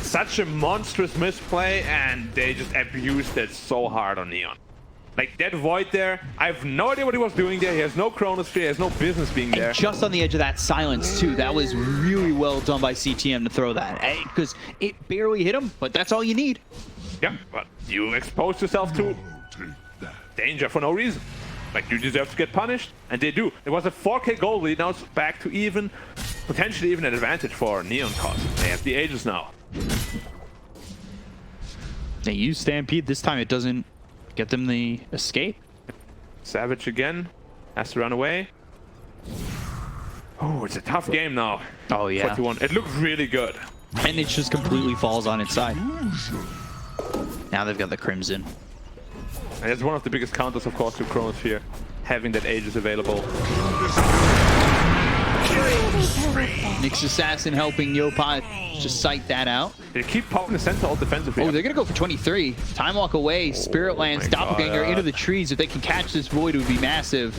Speaker 5: such a monstrous misplay, and they just abused it so hard on Neon. Like, that void there, I have no idea what he was doing there. He has no Chronosphere, he has no business being there.
Speaker 6: And just on the edge of that silence too. That was really well done by CTM to throw that. Because it barely hit him, but that's all you need.
Speaker 5: Yeah, but you exposed yourself to danger for no reason. Like, you deserve to get punished, and they do. It was a 4k goal lead, now it's back to even, potentially even an advantage for Neon cost. They have the Aegis now.
Speaker 6: They use Stampede. This time it doesn't get them the escape.
Speaker 5: Savage again, has to run away. Oh, it's a tough game now.
Speaker 6: Oh yeah.
Speaker 5: 41. It looked really good.
Speaker 6: And it just completely falls on its side. Now they've got the Crimson.
Speaker 5: And that's one of the biggest counters, of course, to Chronosphere, having that Aegis available.
Speaker 6: Nyx Assassin helping Yopaj just sight that out.
Speaker 5: They keep popping the center ult defensively.
Speaker 6: Oh, they're gonna go for 23. Time walk away. Spirit Lands,
Speaker 5: my God.
Speaker 6: Doppelganger into the trees. If they can catch this void, it would be massive.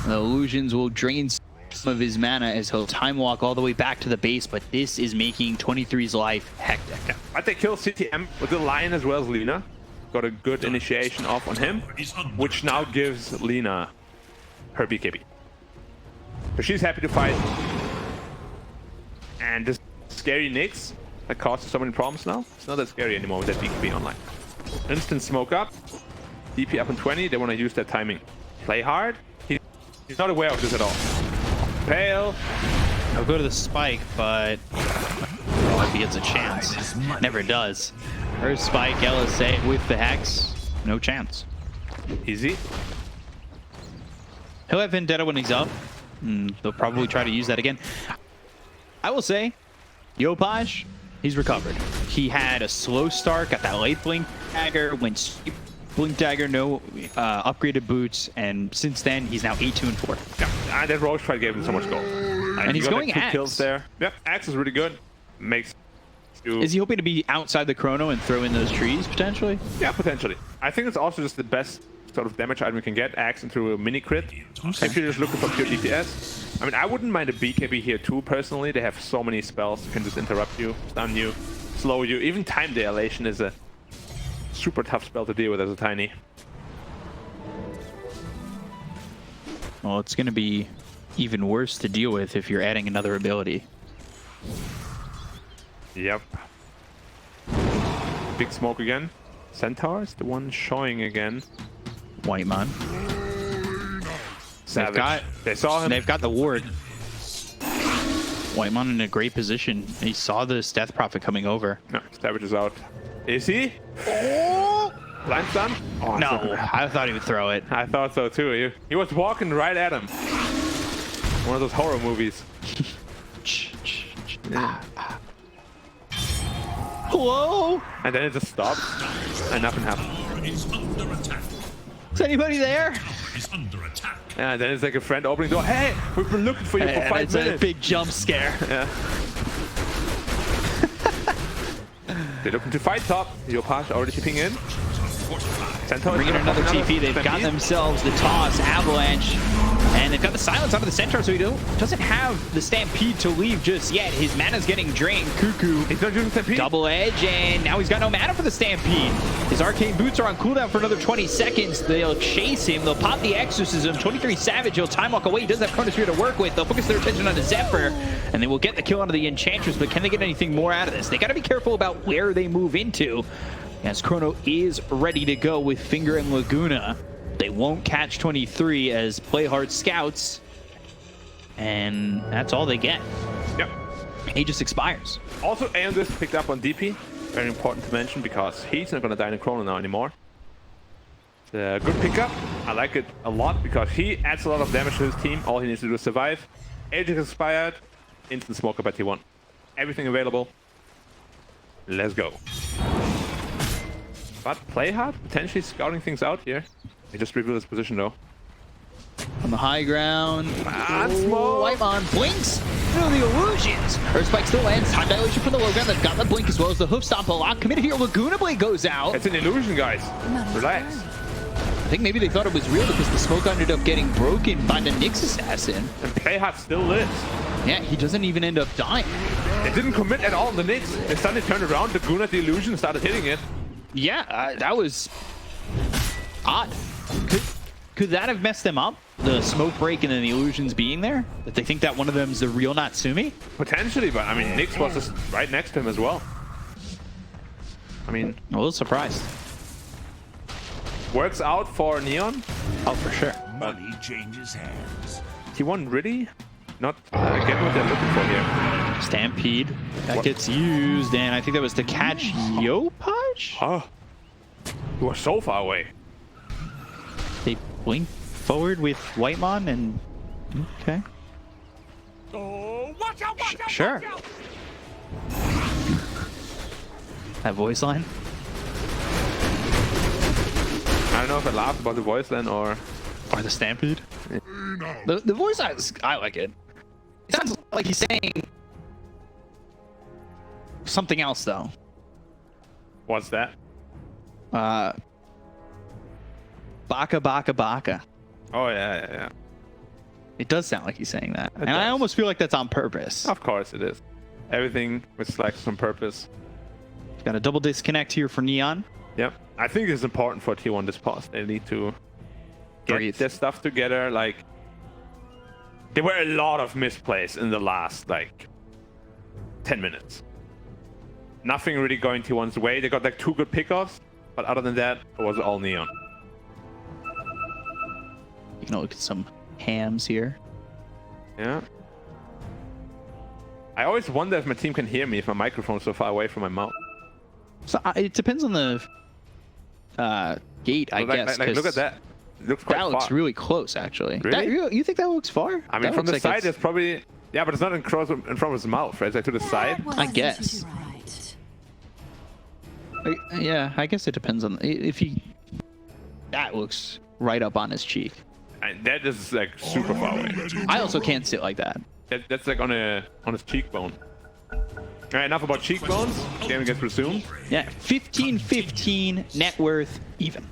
Speaker 6: The illusions will drain some of his mana as he'll time walk all the way back to the base, but this is making 23's life hectic.
Speaker 5: Yeah. But they kill CTM with the Lion as well as Lina. Got a good initiation off on him, which now gives Lina her BKB. So she's happy to fight. And this scary Nyx that causes so many problems now, it's not that scary anymore with that BKB online. Instant smoke up, DP up in 20, they want to use that timing. Play hard. He's not aware of this at all. Pale.
Speaker 6: I'll go to the spike, but well, if he gets a chance. Never does. First spike, LSA with the Hex. No chance.
Speaker 5: Easy.
Speaker 6: He'll have Vendetta when he's up. They'll probably try to use that again. I will say, Yopaj, he's recovered. He had a slow start, got that late blink dagger, went straight blink dagger, no upgraded boots, and since then he's now 8-2-4.
Speaker 5: Yeah, and that Roche fight gave him so much gold.
Speaker 6: And he's going
Speaker 5: two
Speaker 6: Axe.
Speaker 5: kills there. Yep, Axe is really good. Makes you...
Speaker 6: Is he hoping to be outside the chrono and throw in those trees potentially?
Speaker 5: Yeah, potentially. I think it's also just the best sort of damage item you can get, Axe into a mini crit. If you're just looking for pure DPS. I mean, I wouldn't mind a BKB here too, personally. They have so many spells that can just interrupt you, stun you, slow you. Even time dilation is a super tough spell to deal with as a tiny.
Speaker 6: Well, it's going to be even worse to deal with if you're adding another ability.
Speaker 5: Yep. Big smoke again. Centaur is the one showing again.
Speaker 6: White man.
Speaker 5: Savage. They saw him.
Speaker 6: They've got the ward. White man in a great position. He saw this Death Prophet coming over.
Speaker 5: No, Savage is out. Is he? Oh! Blind stun? Oh,
Speaker 6: No,
Speaker 5: so
Speaker 6: I thought he would throw it.
Speaker 5: I thought so too. He was walking right at him. One of those horror movies.
Speaker 6: Hello?
Speaker 5: And then it just stops and nothing happens.
Speaker 6: Is anybody there?
Speaker 5: Yeah, and then it's like a friend opening the door. Hey, we've been looking for you for
Speaker 6: And
Speaker 5: 5
Speaker 6: it's
Speaker 5: minutes.
Speaker 6: a big jump scare.
Speaker 5: Yeah. They're looking to fight top. Yopaj already tipping in. Centaur
Speaker 6: Bringing another TP. They've got themselves the toss, Avalanche, And they've got the silence onto the Centaur, so he doesn't have the Stampede to leave just yet. His mana's getting drained. Cuckoo,
Speaker 5: He's not using Stampede.
Speaker 6: double edge, and now he's got no mana for the Stampede. His arcane boots are on cooldown for another 20 seconds. They'll chase him. They'll pop the Exorcism. 23 Savage. He'll time walk away. He does have Chronosphere to work with. They'll focus their attention on the Zephyr, and they will get the kill onto the Enchantress, but can they get anything more out of this? They got to be careful about where they move into, as Chrono is ready to go with Finger and Laguna. They won't catch 23 as play hard scouts, and that's all they get.
Speaker 5: Yep.
Speaker 6: Aegis expires.
Speaker 5: Also, Aeon picked up on DP. Very important to mention because he's not going to die in a Chrono now anymore. It's a good pickup. I like it a lot because he adds a lot of damage to his team. All he needs to do is survive. Aegis expired. Instant smoke up at T1. Everything available. Let's go. But play hard, potentially scouting things out here. He just revealed his position though.
Speaker 6: On the high ground.
Speaker 5: smoke.
Speaker 6: Whitemon blinks through the illusions. Earth Spike still lands. Time dilation from the low ground. They've got the blink as well as the hoof stomp. A lot committed here. Laguna Blade goes out.
Speaker 5: It's an illusion, guys. Relax.
Speaker 6: I think maybe they thought it was real because the smoke ended up getting broken by the Nyx Assassin.
Speaker 5: And play hard still lives.
Speaker 6: Yeah, he doesn't even end up dying.
Speaker 5: They didn't commit at all on the Nyx. They suddenly turned around. Laguna the illusion started hitting it.
Speaker 6: Yeah, that was odd. Could that have messed them up? The smoke break and then the illusions being there? That they think that one of them is the real Natsumi?
Speaker 5: Potentially, but I mean, Nyx was just right next to him as well. I mean,
Speaker 6: A little surprised.
Speaker 5: works out for Neon.
Speaker 6: Oh, for sure.
Speaker 3: Money changes hands.
Speaker 5: T1 really not get what they're looking for here.
Speaker 6: Stampede. That gets used, and I think that was to catch Yopaj?
Speaker 5: Oh, he was so far away.
Speaker 6: They blink forward with Whitemon and... Okay.
Speaker 3: Oh, watch out, watch out,
Speaker 6: Sure.
Speaker 3: watch out.
Speaker 6: That voice line?
Speaker 5: I don't know if I laughed about the voice line or...
Speaker 6: Or the Stampede? The voice line, I like it. It sounds like he's saying something else, though.
Speaker 5: What's that?
Speaker 6: Baka, baka, baka.
Speaker 5: Oh, yeah.
Speaker 6: It does sound like he's saying that. And
Speaker 5: does.
Speaker 6: I almost feel like that's on purpose.
Speaker 5: Of course it is. Everything with Slacks on purpose.
Speaker 6: Got a double disconnect here for Neon.
Speaker 5: Yep. I think it's important for T1 this pause. They need to get
Speaker 6: Breathe.
Speaker 5: their stuff together. Like, there were a lot of misplays in the last, like, 10 minutes. Nothing really going T1's way. They got, like, 2 good pickoffs. But other than that, it was all Neon.
Speaker 6: You can look at some hams here.
Speaker 5: Yeah. I always wonder if my team can hear me if my microphone's so far away from my mouth.
Speaker 6: So it depends on the gate, I
Speaker 5: Like,
Speaker 6: guess.
Speaker 5: look at that. It looks quite
Speaker 6: That
Speaker 5: far.
Speaker 6: looks really close, actually.
Speaker 5: Really?
Speaker 6: You think that looks far?
Speaker 5: I mean,
Speaker 6: That
Speaker 5: from
Speaker 6: looks
Speaker 5: the
Speaker 6: like
Speaker 5: side,
Speaker 6: it's-
Speaker 5: it's probably... Yeah, but it's not in front of his mouth, right? It's like to the side.
Speaker 6: I guess. Yeah, I guess it depends on if he. That looks right up on his cheek.
Speaker 5: And that is, like, super far away.
Speaker 6: I also can't sit like that.
Speaker 5: That's like on his cheekbone. Alright, enough about cheekbones. Game gets resumed.
Speaker 6: Yeah, 15-15 net worth even.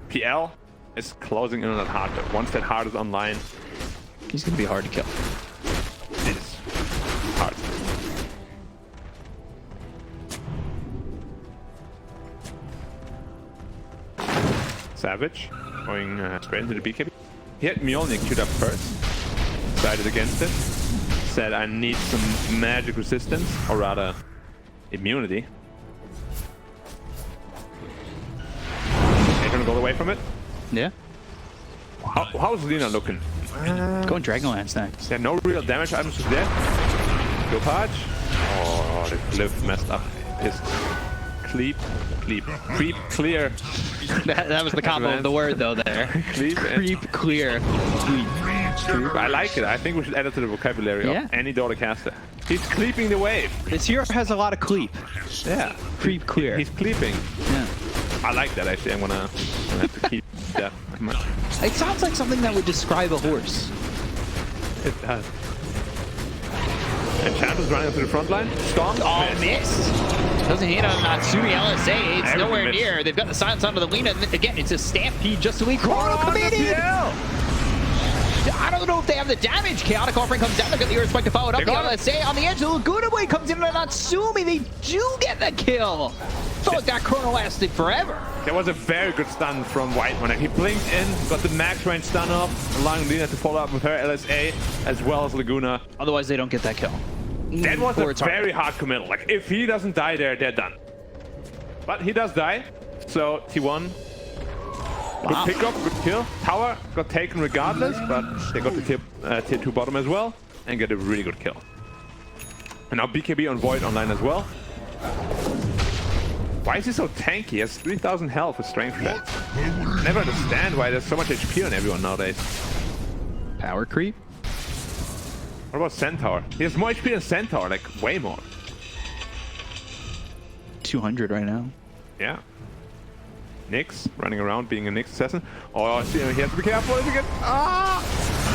Speaker 5: PL is closing in on that heart. Once that heart is online,
Speaker 6: He's gonna be hard to kill.
Speaker 5: it is hard. Savage going straight into the BKB. He had Mjolnir queued up first. Decided against it. Said I need some magic resistance, or rather immunity. They're gonna go away from it.
Speaker 6: Yeah.
Speaker 5: How's Lina looking?
Speaker 6: Going Dragonlance next.
Speaker 5: There are no real damage items to there. Gopaj. Oh, the glyph messed up. His creep clear.
Speaker 6: That was the combo of the word though there.
Speaker 5: Cleep and
Speaker 6: Creep clear. Creep.
Speaker 5: creep. I like it. I think we should add it to the vocabulary
Speaker 6: Yeah.
Speaker 5: of any Dota caster. He's cleeping the wave.
Speaker 6: This hero has a lot of cleep.
Speaker 5: Yeah.
Speaker 6: Creep clear.
Speaker 5: He's cleeping.
Speaker 6: Yeah.
Speaker 5: I like that actually. I'm gonna have to keep that.
Speaker 6: It sounds like something that would describe a horse.
Speaker 5: It does. And Champ is running up to the front line. Storm.
Speaker 6: Oh, missed. Doesn't hit on Natsumi LSA. It's
Speaker 5: Everything
Speaker 6: nowhere
Speaker 5: missed.
Speaker 6: near. They've got the silence onto the Lina. Again, it's a stampede just to leave. Chrono committed. I don't know if they have the damage. Chaotic Offering comes down. They've got the Earthspike to follow it up. The LSA on the edge. The Laguna Blade comes in on Natsumi. They do get the kill. Felt like that chrono lasted forever.
Speaker 5: There was a very good stun from White when he blinked in, got the max range stun off, allowing Lina to follow up with her LSA as well as Laguna.
Speaker 6: Otherwise, they don't get that kill.
Speaker 5: That was
Speaker 6: Or
Speaker 5: a
Speaker 6: it's hard.
Speaker 5: very hard committal. Like, if he doesn't die there, they're done. But he does die, so T1.
Speaker 6: Wow.
Speaker 5: Good pickup, good kill. Tower got taken regardless, but they got the tier 2 bottom as well and get a really good kill. And now BKB on Void online as well. Why is he so tanky? He has 3,000 health with strength stat. Never understand why there's so much HP on everyone nowadays.
Speaker 6: Power creep.
Speaker 5: What about Centaur? He has more HP than Centaur, like way more.
Speaker 6: 200 right now.
Speaker 5: Yeah. Nyx running around being a Nyx assassin. Oh, see, he has to be careful again. Ah!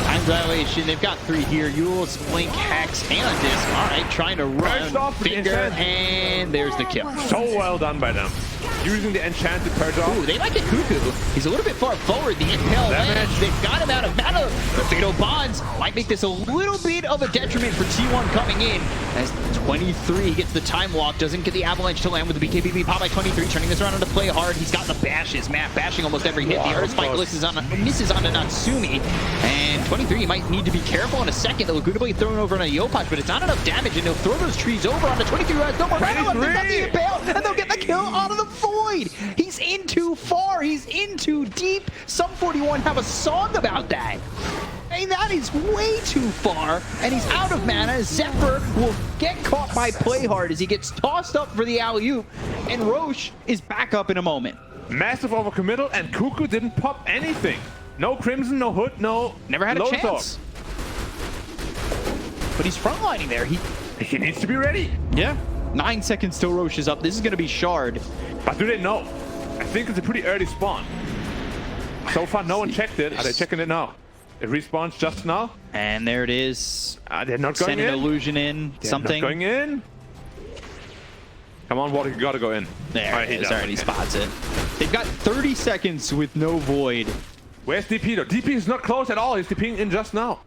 Speaker 6: Time dilation. They've got 3 here. Yule's Blink, Hex, and Disc. All right, trying to
Speaker 5: Purged
Speaker 6: run.
Speaker 5: off with the
Speaker 6: Finger,
Speaker 5: enchant.
Speaker 6: and there's the kill.
Speaker 5: So well done by them. Using the enchanted purge off.
Speaker 6: Ooh, they might get Cuckoo. He's a little bit far forward. The impale lands. They've got him out of mana. The Fatal Bonds might make this a little bit of a detriment for T1 coming in. As 23 gets the time walk, doesn't get the avalanche to land with the BKB pop by 23, turning this around into play hard. He's got the bashes. Matt bashing almost every hit. The Earth Spike misses on Natsumi. And 23 might need to be careful in a second. The Laguna Blade thrown over on a Yopaj, but it's not enough damage, and he'll throw those trees over on the 23 who has no more mana left. They've got the impale, and they'll get the kill out of the void. He's in too far. He's in too deep. Some 41 have a song about that. I mean, that is way too far, and he's out of mana. Zephyr will get caught by play hard as he gets tossed up for the alley-oop, and Roche is back up in a moment.
Speaker 5: Massive overcommittal, and Cuckoo didn't pop anything. No Crimson, no Hood, no...
Speaker 6: Never had a
Speaker 5: Lotus
Speaker 6: chance. But he's frontlining there.
Speaker 5: He needs to be ready.
Speaker 6: Yeah. 9 seconds till Roche is up. This is going to be Shard.
Speaker 5: But do they know? I think it's a pretty early spawn. So far, no one checked it. Are they checking it now? It respawns just now.
Speaker 6: And there it is.
Speaker 5: They're not going
Speaker 6: Sending
Speaker 5: in.
Speaker 6: illusion in.
Speaker 5: They're
Speaker 6: something.
Speaker 5: not going in. Come on, Water, you gotta go in.
Speaker 6: There
Speaker 5: Alright,
Speaker 6: it is.
Speaker 5: does.
Speaker 6: Already spots it. They've got 30 seconds with no void.
Speaker 5: Where's DP though? DP is not close at all. He's DPing in just now.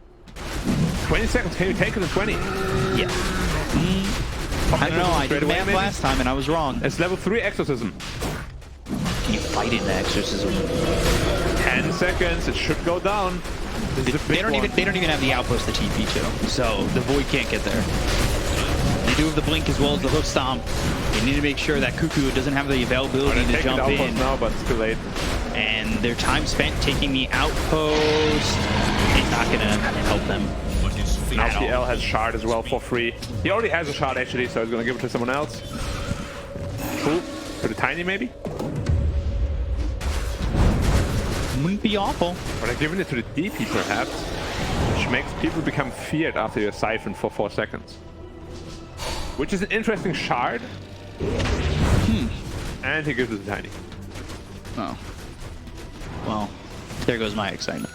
Speaker 5: 20 seconds. Can you take it in 20?
Speaker 6: Yeah. I don't know. I did math last time and I was wrong.
Speaker 5: It's level 3 exorcism.
Speaker 6: Can you fight in the exorcism?
Speaker 5: 10 seconds. It should go down. This is a big one.
Speaker 6: They don't even have the outpost to TP to, so the void can't get there. They do have the blink as well as the hook stomp. They need to make sure that Cuckoo doesn't have the availability to jump in.
Speaker 5: Now, but it's too late.
Speaker 6: And their time spent taking the outpost is not gonna help them.
Speaker 5: Now
Speaker 6: at all.
Speaker 5: PL has shard as well for free. He already has a shard actually, so he's gonna give it to someone else. Cool. To the tiny maybe?
Speaker 6: Wouldn't be awful.
Speaker 5: Or they're giving it to the DP perhaps, which makes people become feared after you're siphoned for 4 seconds. Which is an interesting shard. And he gives it to Tiny.
Speaker 6: Oh. Well, there goes my excitement.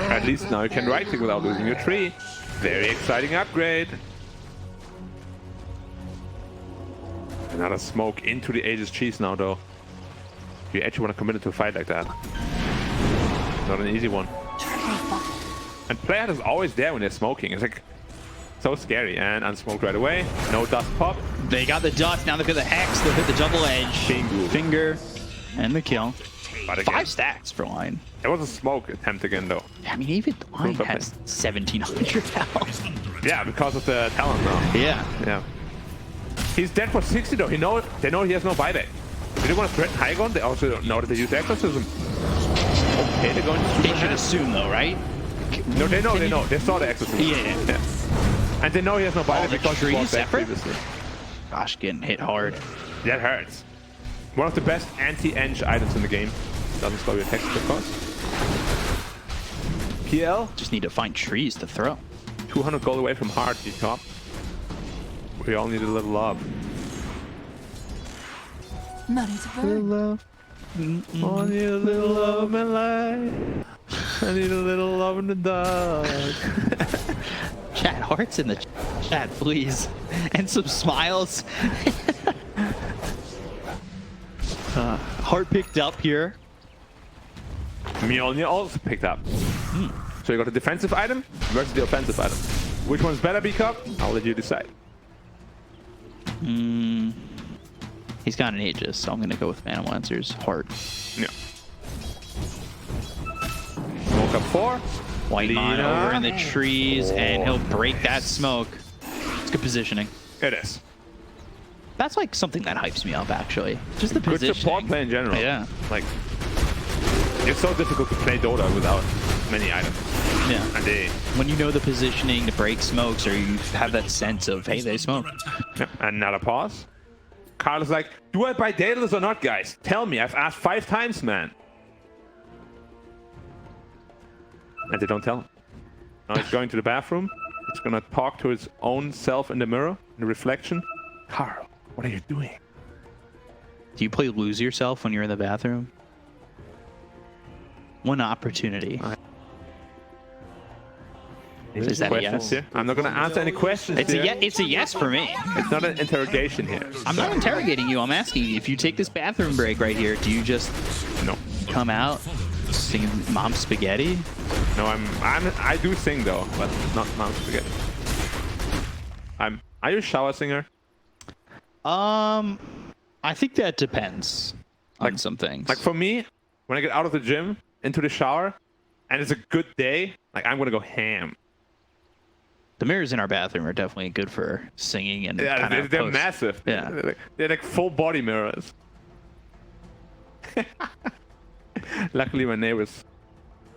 Speaker 5: At least now you can right-click without losing your tree. Very exciting upgrade. Another smoke into the Aegis cheese now though. You actually want to commit it to a fight like that. Not an easy one. And player is always there when they're smoking. It's like so scary. And unsmoked right away. No dust pop.
Speaker 6: They got the dust, now they've got the hex, they'll hit the double edge. Finger, and the kill.
Speaker 5: But again,
Speaker 6: 5 stacks for Line.
Speaker 5: there was a smoke attempt again though.
Speaker 6: I mean, even Line
Speaker 5: Proof of
Speaker 6: has 1,700 health.
Speaker 5: Yeah, because of the talent now.
Speaker 6: Yeah.
Speaker 5: Yeah. He's dead for 60 though. They know he has no buyback. They don't want to threaten High-Gon. They also know that they use Exorcism. Okay, they're going to
Speaker 6: They should assume though, right?
Speaker 5: No, they know. They saw the Exorcism.
Speaker 6: Yeah.
Speaker 5: And they know he has no buyback
Speaker 6: the
Speaker 5: because he
Speaker 6: trees
Speaker 5: was back
Speaker 6: separate?
Speaker 5: previously.
Speaker 6: Gosh, getting hit hard.
Speaker 5: That hurts. One of the best anti-eng items in the game. Doesn't slow your attacks, of course. PL,
Speaker 6: Just need to find trees to throw.
Speaker 5: 200 gold away from hard, you top. We all need a little love.
Speaker 7: Money to burn.
Speaker 5: I need a little love in my life. I need a little love in the dark.
Speaker 6: Chat, hearts in the chat, please. And some smiles. Heart picked up here.
Speaker 5: Mjolnir also picked up. So you got a defensive item versus the offensive item. Which one's better, B-Cup? I'll let you decide.
Speaker 6: He's got an Aegis, so I'm going to go with Mana Lancer's Heart.
Speaker 5: Yeah. Smoke up 4.
Speaker 6: White Mon
Speaker 5: Lina.
Speaker 6: over in the trees, and he'll break that smoke. It's good positioning.
Speaker 5: It is.
Speaker 6: That's like something that hypes me up, actually. Just the
Speaker 5: Good
Speaker 6: positioning.
Speaker 5: support play in general.
Speaker 6: Yeah.
Speaker 5: Like, it's so difficult to play Dota without many items.
Speaker 6: Yeah.
Speaker 5: And they,
Speaker 6: When you know the positioning to break smokes, or you have that sense of, hey, they smoke.
Speaker 5: yeah. Another pause. Carl is like, do I buy Daedalus or not, guys? Tell me, I've asked 5 times, man. And they don't tell him. Now he's going to the bathroom. He's gonna talk to his own self in the mirror, in the reflection. Carl, what are you doing?
Speaker 6: Do you play lose yourself when you're in the bathroom? One opportunity. Is that a
Speaker 5: Questions
Speaker 6: yes?
Speaker 5: here? I'm not gonna answer any questions
Speaker 6: It's
Speaker 5: here.
Speaker 6: it's a yes for me.
Speaker 5: It's not an interrogation here.
Speaker 6: I'm not interrogating you. I'm asking you, if you take this bathroom break right here, do you just
Speaker 5: No.
Speaker 6: come out singing Mom Spaghetti?
Speaker 5: No, I do sing though, but not Mom Spaghetti. Are you a shower singer?
Speaker 6: I think that depends on some things.
Speaker 5: Like for me, when I get out of the gym into the shower and it's a good day, like I'm gonna go ham.
Speaker 6: The mirrors in our bathroom are definitely good for singing and
Speaker 5: Yeah,
Speaker 6: kind of
Speaker 5: they're
Speaker 6: post.
Speaker 5: massive.
Speaker 6: Yeah.
Speaker 5: They're like full body mirrors. Luckily, my neighbors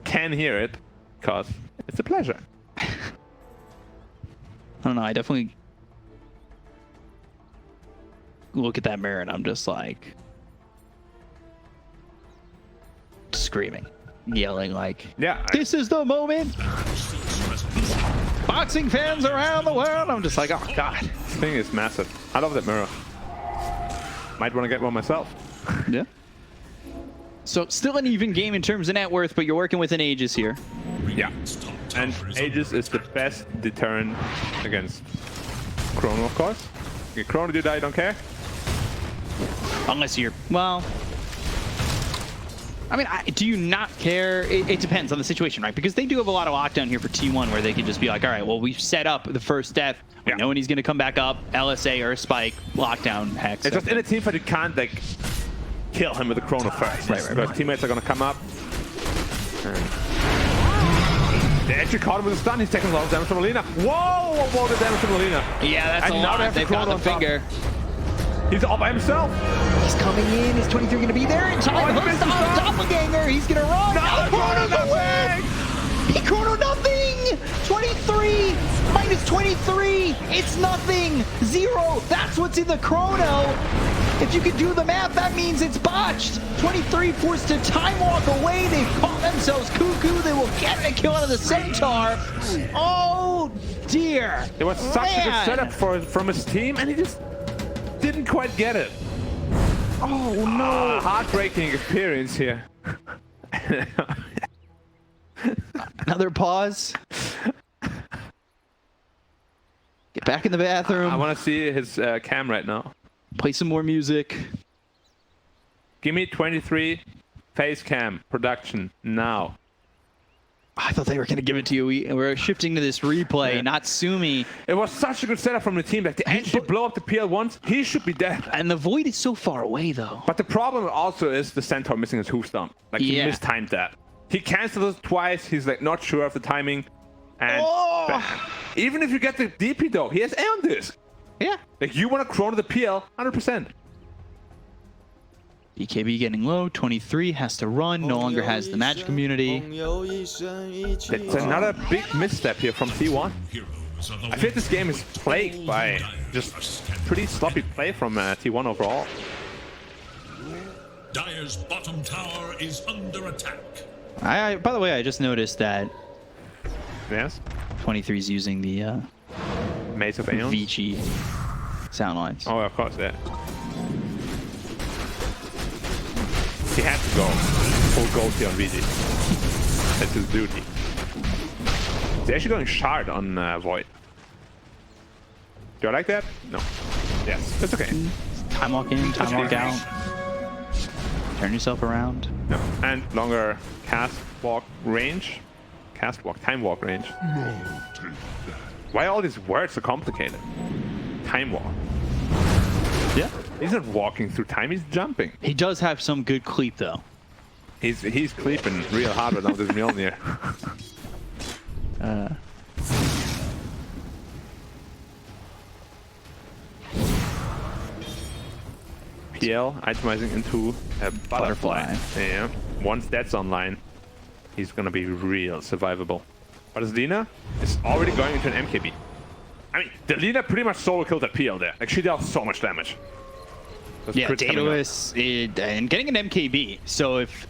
Speaker 5: can hear it because it's a pleasure.
Speaker 6: I don't know. I definitely look at that mirror and I'm just like screaming, yelling like,
Speaker 5: Yeah,
Speaker 6: "This is the moment!" Boxing fans around the world. I'm just like, oh god.
Speaker 5: this thing is massive. I love that mirror. Might want to get one myself.
Speaker 6: Yeah. So still an even game in terms of net worth, but you're working with an Aegis here.
Speaker 5: Yeah. And Aegis is the best deterrent against Chrono, of course. Okay, Chrono, do die, don't care.
Speaker 6: Unless you're, well, I mean, do you not care? It depends on the situation, right? Because they do have a lot of lockdown here for T1 where they can just be like, all right, well, we've set up the first death. We
Speaker 5: Yeah.
Speaker 6: know when he's going to come back up, LSA or a spike, lockdown, hex.
Speaker 5: It's just in a team fight you can't like kill him with the Chrono first.
Speaker 6: Right.
Speaker 5: Because teammates are gonna come up. And they actually caught him with a stun. He's taking a lot of damage from Alina. Whoa, the damage from Alina.
Speaker 6: Yeah, that's
Speaker 5: And
Speaker 6: a
Speaker 5: now
Speaker 6: lot.
Speaker 5: they have
Speaker 6: They've got
Speaker 5: Chrono
Speaker 6: the
Speaker 5: on top.
Speaker 6: finger.
Speaker 5: He's all by himself.
Speaker 6: He's coming in. Is 23 going to be there in time?
Speaker 5: he
Speaker 6: Hooks
Speaker 5: missed the
Speaker 6: on
Speaker 5: stun.
Speaker 6: Doppelganger. He's going to run.
Speaker 5: No,
Speaker 6: Chrono's away. He Chrono nothing. 23 minus 23. It's nothing. 0. That's what's in the Chrono. If you can do the math, that means it's botched. 23 forced to time walk away. They've caught themselves cuckoo. They will get a kill out of the Centaur. Oh, dear.
Speaker 5: It was such a good
Speaker 6: Man.
Speaker 5: setup from his team, and he just didn't quite get it.
Speaker 6: Oh, no.
Speaker 5: Heartbreaking experience here.
Speaker 6: Another pause. Get back in the bathroom.
Speaker 5: I want to see his cam right now.
Speaker 6: Play some more music.
Speaker 5: Give me 23 face cam production now.
Speaker 6: I thought they were going to give it to you. We're shifting to this replay,
Speaker 5: Yeah.
Speaker 6: not Sumi.
Speaker 5: It was such a good setup from the team. Like they actually blow up the PL once. He should be dead.
Speaker 6: And the Void is so far away, though.
Speaker 5: But the problem also is the Centaur missing his hoof stomp. Like he
Speaker 6: Yeah.
Speaker 5: mistimed that. He canceled it twice. He's like not sure of the timing. And
Speaker 6: Oh!
Speaker 5: bam. Even if you get the DP though, he has Aeon Disc.
Speaker 6: Yeah.
Speaker 5: Like you want to chrono the PL 100%.
Speaker 6: BKB getting low. 23 has to run. No longer has the magic immunity.
Speaker 5: It's another big misstep here from T1. I feel like this game is plagued by just pretty sloppy play from T1 overall.
Speaker 3: Dire's bottom tower is under attack.
Speaker 6: By the way, I just noticed that
Speaker 5: Yes.
Speaker 6: 23 is using the
Speaker 5: Maze of Aeon.
Speaker 6: Vici sound lines.
Speaker 5: Oh, of course, yeah. He had to go full gold here on VG. That's his duty. He's actually going shard on Void. Do I like that? No. Yes, that's okay.
Speaker 6: Time walk in, time walk out. Turn yourself around.
Speaker 5: No. And longer cast walk range. cast walk, time walk range. Why are all these words so complicated? Time walk.
Speaker 6: Yeah.
Speaker 5: He's not walking through time, he's jumping.
Speaker 6: He does have some good cleep, though.
Speaker 5: He's cleeping real hard without this Mjolnir. PL itemizing into a butterfly. Yeah. Once that's online, he's gonna be real survivable. But his Lina is already going into an MKB. I mean, the Lina pretty much solo killed that PL there. Like, she dealt so much damage. Those
Speaker 6: Yeah,
Speaker 5: crits coming up.
Speaker 6: Daedalus and getting an MKB. So if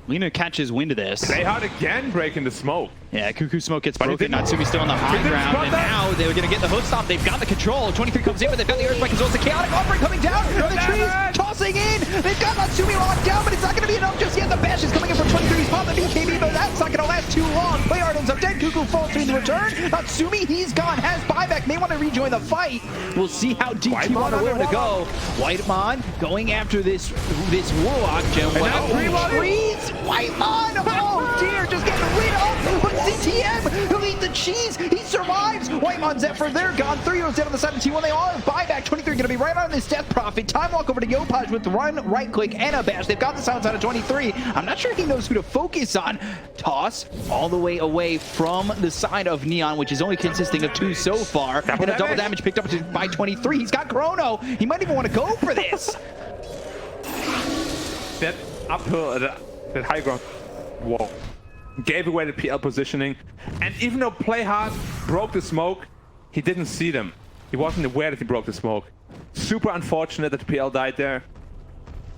Speaker 6: Lina catches wind of this,
Speaker 5: Play hard again, breaking the smoke.
Speaker 6: yeah, Cuckoo Smoke gets
Speaker 5: But he
Speaker 6: broken.
Speaker 5: didn't-
Speaker 6: Natsumi's still on the high
Speaker 5: didn't
Speaker 6: ground,
Speaker 5: spot
Speaker 6: and
Speaker 5: that.
Speaker 6: now they're going to get the hook stop. They've got the control. 23 comes in, but they've got the Earthquake as well as the Chaotic Offering coming down. The trees tossing in. They've got Natsumi locked down, but it's not going to be enough just yet. The bash is coming in from 23. He's popped the BKB, but that's not going to last too long. Playard ends up dead. Cuckoo falls through the return. Natsumi, he's gone. Has buyback. May want to rejoin the fight. We'll see how deep T1 are willing to go. Whitemon going after this Warlock gem. Well, trees. Whitemon. Oh dear, just getting rid of. But CTM, he'll eat the cheese. He survives. Whitemon, Zephyr, they're gone. 3 heroes down on the side of T1. They all have buyback. 23 going to be right on this Death Prophet. Time walk over to Yopaj with run, right click, and a bash. They've got the silence out of 23. I'm not sure he knows who to focus on. Toss all the way away from the side of Neon, which is only consisting of 2 so far. And a double damage picked up by 23. He's got Chrono. He might even want to go for this.
Speaker 5: That uphill, that high ground wall gave away the PL positioning. And even though Play Hard broke the smoke, he didn't see them. He wasn't aware that he broke the smoke. Super unfortunate that PL died there.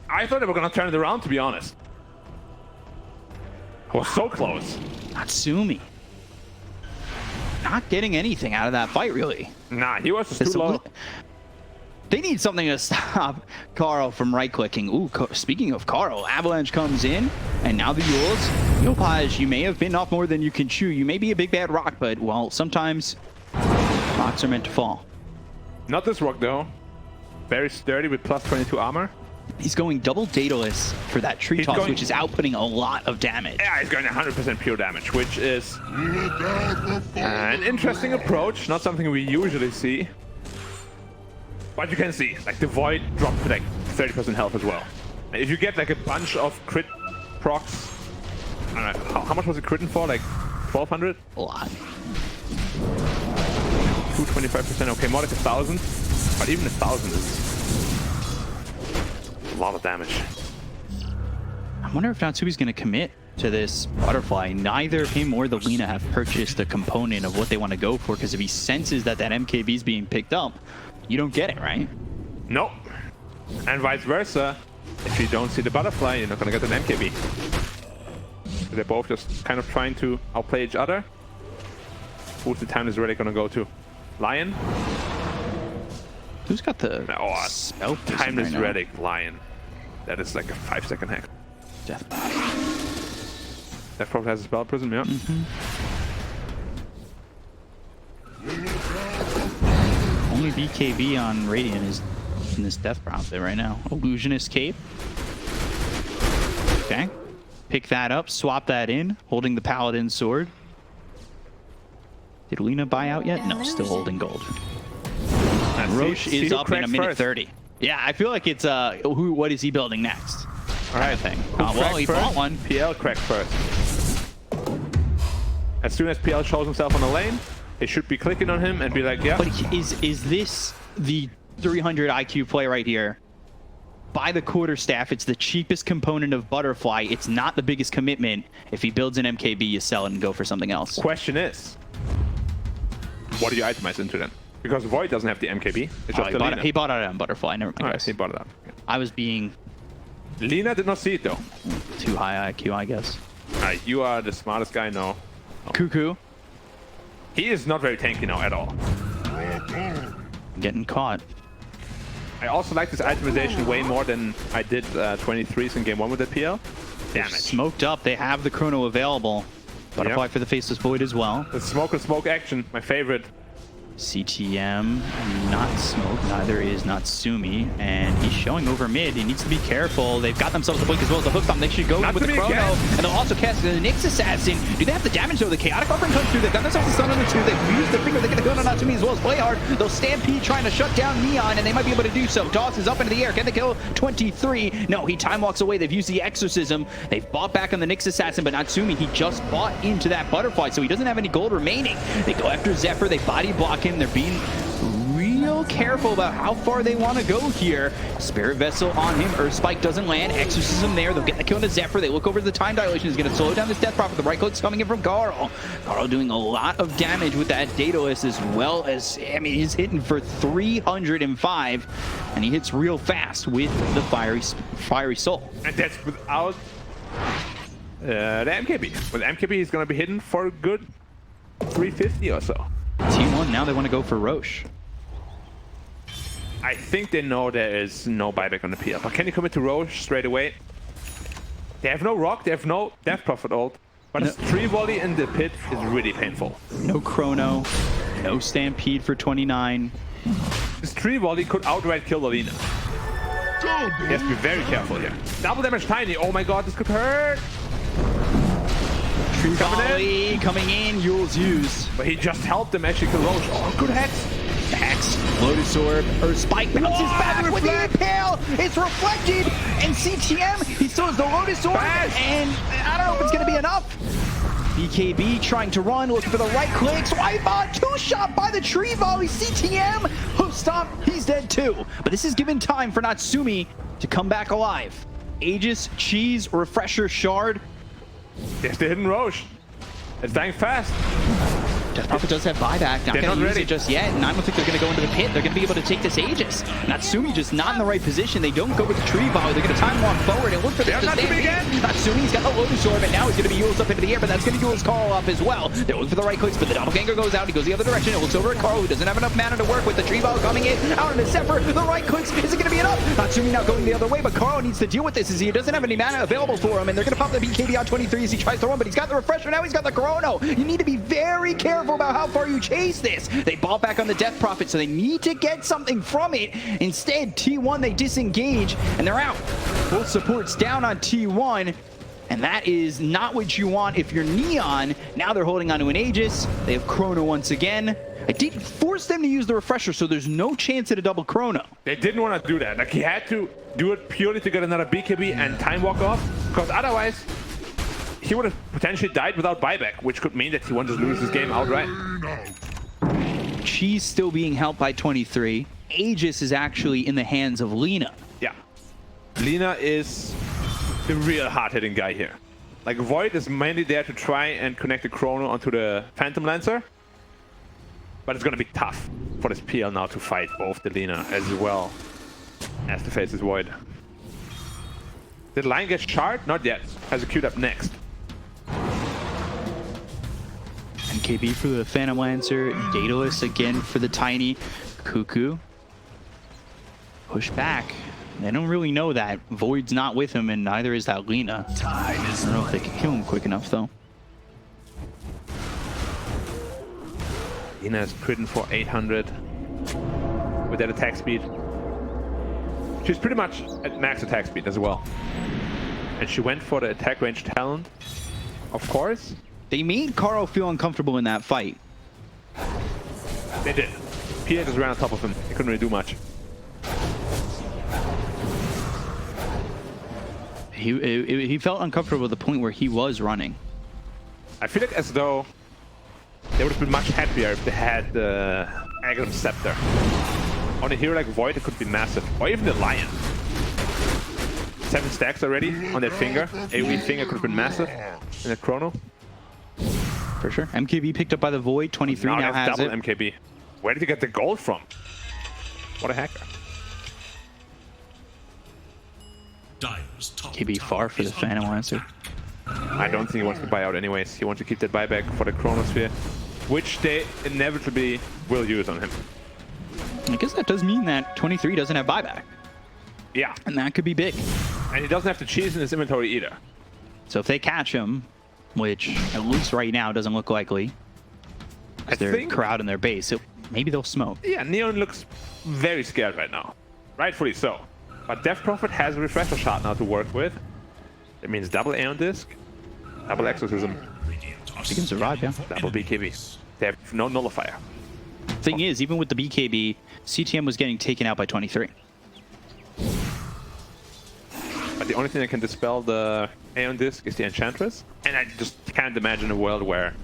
Speaker 5: I thought they were going to turn it around, to be honest. I was so close.
Speaker 6: Natsumi. Not getting anything out of that fight, really.
Speaker 5: Nah, he was just too low.
Speaker 6: They need something to stop Karo from right-clicking. Ooh, speaking of Karo, Avalanche comes in, and now the Yules. Yopaj, you may have been off more than you can chew. You may be a big bad rock, but, well, sometimes rocks are meant to fall.
Speaker 5: Not this rock, though. Very sturdy with plus 22 armor.
Speaker 6: He's going double Daedalus for that tree toss,
Speaker 5: going-
Speaker 6: which is outputting a lot of damage.
Speaker 5: Yeah, he's going 100% pure damage, which is an interesting approach. Not something we usually see. But you can see, like, the Void dropped to like 30% health as well. And if you get like a bunch of crit procs, I don't know, how much was it critting for? Like 1200?
Speaker 6: A lot.
Speaker 5: 225%, okay, more like 1,000. But even 1,000 is a lot of damage.
Speaker 6: I wonder if Natsumi's going to commit to this butterfly. Neither him or the Lina have purchased a component of what they want to go for, because if he senses that that MKB is being picked up, you don't get it, right?
Speaker 5: Nope. And vice versa. If you don't see the butterfly, you're not going to get an MKB. So they're both just kind of trying to outplay each other. Who's the time is really going to go to? Lion?
Speaker 6: Who's got the
Speaker 5: Oh,
Speaker 6: spell
Speaker 5: Timeless
Speaker 6: right now?
Speaker 5: Relic Lion. That is like a 5-second hack.
Speaker 6: Death.
Speaker 5: That probably has a spell prism, yeah.
Speaker 6: Only BKB on Radiant is in this Death Prophet right now. Illusionist Cape. Okay. Pick that up, swap that in, holding the Paladin Sword. Did Lina buy out yet? No, still holding gold.
Speaker 5: And
Speaker 6: Roche
Speaker 5: see
Speaker 6: is
Speaker 5: who
Speaker 6: up in a
Speaker 5: cracks
Speaker 6: minute
Speaker 5: first.
Speaker 6: 30. Yeah, I feel like it's what is he building next?
Speaker 5: All right,
Speaker 6: thing.
Speaker 5: Who
Speaker 6: Well,
Speaker 5: cracked
Speaker 6: he
Speaker 5: first?
Speaker 6: bought one.
Speaker 5: PL cracked first. As soon as PL shows himself on the lane, they should be clicking on him and be like, yeah.
Speaker 6: But is this the 300 IQ play right here? Buy the quarterstaff. It's the cheapest component of Butterfly. It's not the biggest commitment. If he builds an MKB, you sell it and go for something else.
Speaker 5: Question is, what do you itemize into then? Because Void doesn't have the MKB. It's just the Lina.
Speaker 6: He bought it on Butterfly. Never mind.
Speaker 5: Alright,
Speaker 6: guys.
Speaker 5: he bought it up.
Speaker 6: I was being
Speaker 5: Lina did not see it though.
Speaker 6: too high IQ, I guess.
Speaker 5: Alright, you are the smartest guy now.
Speaker 6: Cuckoo
Speaker 5: He is not very tanky now at all.
Speaker 6: getting caught.
Speaker 5: I also like this itemization way more than I did 23s in game 1 with the PL. Damage.
Speaker 6: Smoked up. They have the Chrono available. Butterfly
Speaker 5: Yep.
Speaker 6: for the Faceless Void as well.
Speaker 5: The smoke and smoke action, my favorite.
Speaker 6: CTM, not Smoke, neither is Natsumi, and he's showing over mid. He needs to be careful. They've got themselves a blink as well as the hook stomp. They should go with the Chrono, and they'll also cast the Nyx Assassin. Do they have the damage though? The Chaotic Offering comes through. They've got themselves a stun on the 2. They've used the finger. They're going to go on Natsumi as well as play hard. They'll Stampede trying to shut down Neon, and they might be able to do so. Toss is up into the air. Can they kill 23? No, he time walks away. They've used the Exorcism. They've bought back on the Nyx Assassin, but Natsumi, he just bought into that butterfly, so he doesn't have any gold remaining. They go after Zephyr. They body block him. They're being real careful about how far they want to go here. Spirit Vessel on him. Earth Spike doesn't land. Exorcism there. They'll get the kill into Zephyr. They look over the time dilation. Is going to slow down this Death Prophet. The right click's coming in from Carl. Carl doing a lot of damage with that Daedalus, as well as, I mean, he's hitting for 305, and he hits real fast with the Fiery Soul.
Speaker 5: And that's without the MKB. With MKB, he's going to be hitting for a good 350 or so.
Speaker 6: T1, now they want to go for Roche.
Speaker 5: I think they know there is no buyback on the PL, but can you commit to Roche straight away? They have no rock, they have no Death Prophet ult, but a 3 volley in the pit is really painful.
Speaker 6: No Chrono, no Stampede for 29.
Speaker 5: This 3 volley could outright kill the Lina. He has to be very careful here. Double damage Tiny, oh my god, this could hurt!
Speaker 6: Tree volley coming in, Yule's used.
Speaker 5: But he just helped them actually kill Roche. Oh, good Hex!
Speaker 6: Hex, Lotus Orb, Earth Spike bounces back with the Impale. It's reflected, and CTM, he throws the Lotus Orb, and I don't know if it's going to be enough. BKB trying to run, looking for the right click. Swipe on, 2-shot by the Tree Volley. CTM, hoof stomp, he's dead too. But this is given time for Natsumi to come back alive. Aegis, Cheese, Refresher, Shard.
Speaker 5: There's the hidden Roche. It's dying fast.
Speaker 6: Death Prophet does have buyback. Not going to use it just yet, and I don't think they're going to go into the pit. They're going to be able to take this Aegis. Natsumi just not in the right position. They don't go with the Tree Volley. They're going to time walk forward and look for this to stand in. Natsumi's got the Lotus Orb, and now he's going to be Yule's up into the air, but that's going to Yule's call up as well. They're looking for the right clicks, but the Doppelganger goes out. He goes the other direction. It looks over at Carl, who doesn't have enough mana to work with. The Tree Volley coming in. Out into Zephyr. The right clicks. Is it going to be enough? Natsumi now going the other way, but Carl needs to deal with this as he doesn't have any mana available for him, and they're going to pop the BKB on 23 as he tries to run, but he's got the Refresher. Now he's got the Chrono. You need to be very careful about how far you chase this. They ball back on the Death Prophet, so they need to get something from it. Instead, T1, they disengage, and they're out. Both supports down on T1, and that is not what you want if you're Neon. Now they're holding onto an Aegis. They have Chrono once again. I did force them to use the Refresher, so there's no chance at a double Chrono.
Speaker 5: They didn't want to do that. Like, he had to do it purely to get another BKB and time walk off, because otherwise he would have potentially died without buyback, which could mean that he wanted to lose this game outright.
Speaker 6: She's still being helped by 23. Aegis is actually in the hands of Lina.
Speaker 5: Yeah. Lina is the real hard-hitting guy here. Like, Void is mainly there to try and connect the Chrono onto the Phantom Lancer. But it's going to be tough for this PL now to fight both the Lina as well as to face this Void. Did Lion get Shard? Not yet. Has it queued up next.
Speaker 6: MKB for the Phantom Lancer. Daedalus again for the Tiny. Cuckoo. Push back. They don't really know that. Void's not with him, and neither is that Lina. I don't know if they can kill him quick enough, though.
Speaker 5: Lina is critting for 800 with that attack speed. She's pretty much at max attack speed as well. And she went for the attack range talent, of course.
Speaker 6: They made Carl feel uncomfortable in that fight.
Speaker 5: They did. PA just ran on top of him. He couldn't really do much.
Speaker 6: He felt uncomfortable at the point where he was running.
Speaker 5: I feel like as though they would have been much happier if they had the Aghanim Scepter. On a hero like Void, it could be massive. Or even the Lion. 7 stacks already on that finger. AoE finger could have been massive in the Chrono.
Speaker 6: For sure. MKB picked up by the Void. 23 now has
Speaker 5: double
Speaker 6: it.
Speaker 5: MKB. Where did he get the gold from? What a hacker.
Speaker 6: MKB far for the Phantom Lancer.
Speaker 5: I don't think he wants to buy out anyways. He wants to keep that buyback for the Chronosphere, which they inevitably will use on him.
Speaker 6: I guess that does mean that 23 doesn't have buyback.
Speaker 5: Yeah.
Speaker 6: And that could be big.
Speaker 5: And he doesn't have to cheese in his inventory either.
Speaker 6: So if they catch him, which at least right now doesn't look likely, because they're crowding their base, maybe they'll smoke.
Speaker 5: Yeah, Neon looks very scared right now. Rightfully so. But Death Prophet has a refresher shot now to work with. It means double Aeon Disc, double Exorcism,
Speaker 6: She can survive, yeah.
Speaker 5: double BKB. They have no nullifier.
Speaker 6: Thing is, even with the BKB, CTM was getting taken out by 23.
Speaker 5: But the only thing that can dispel the Aeon Disc is the Enchantress. And I just can't imagine a world where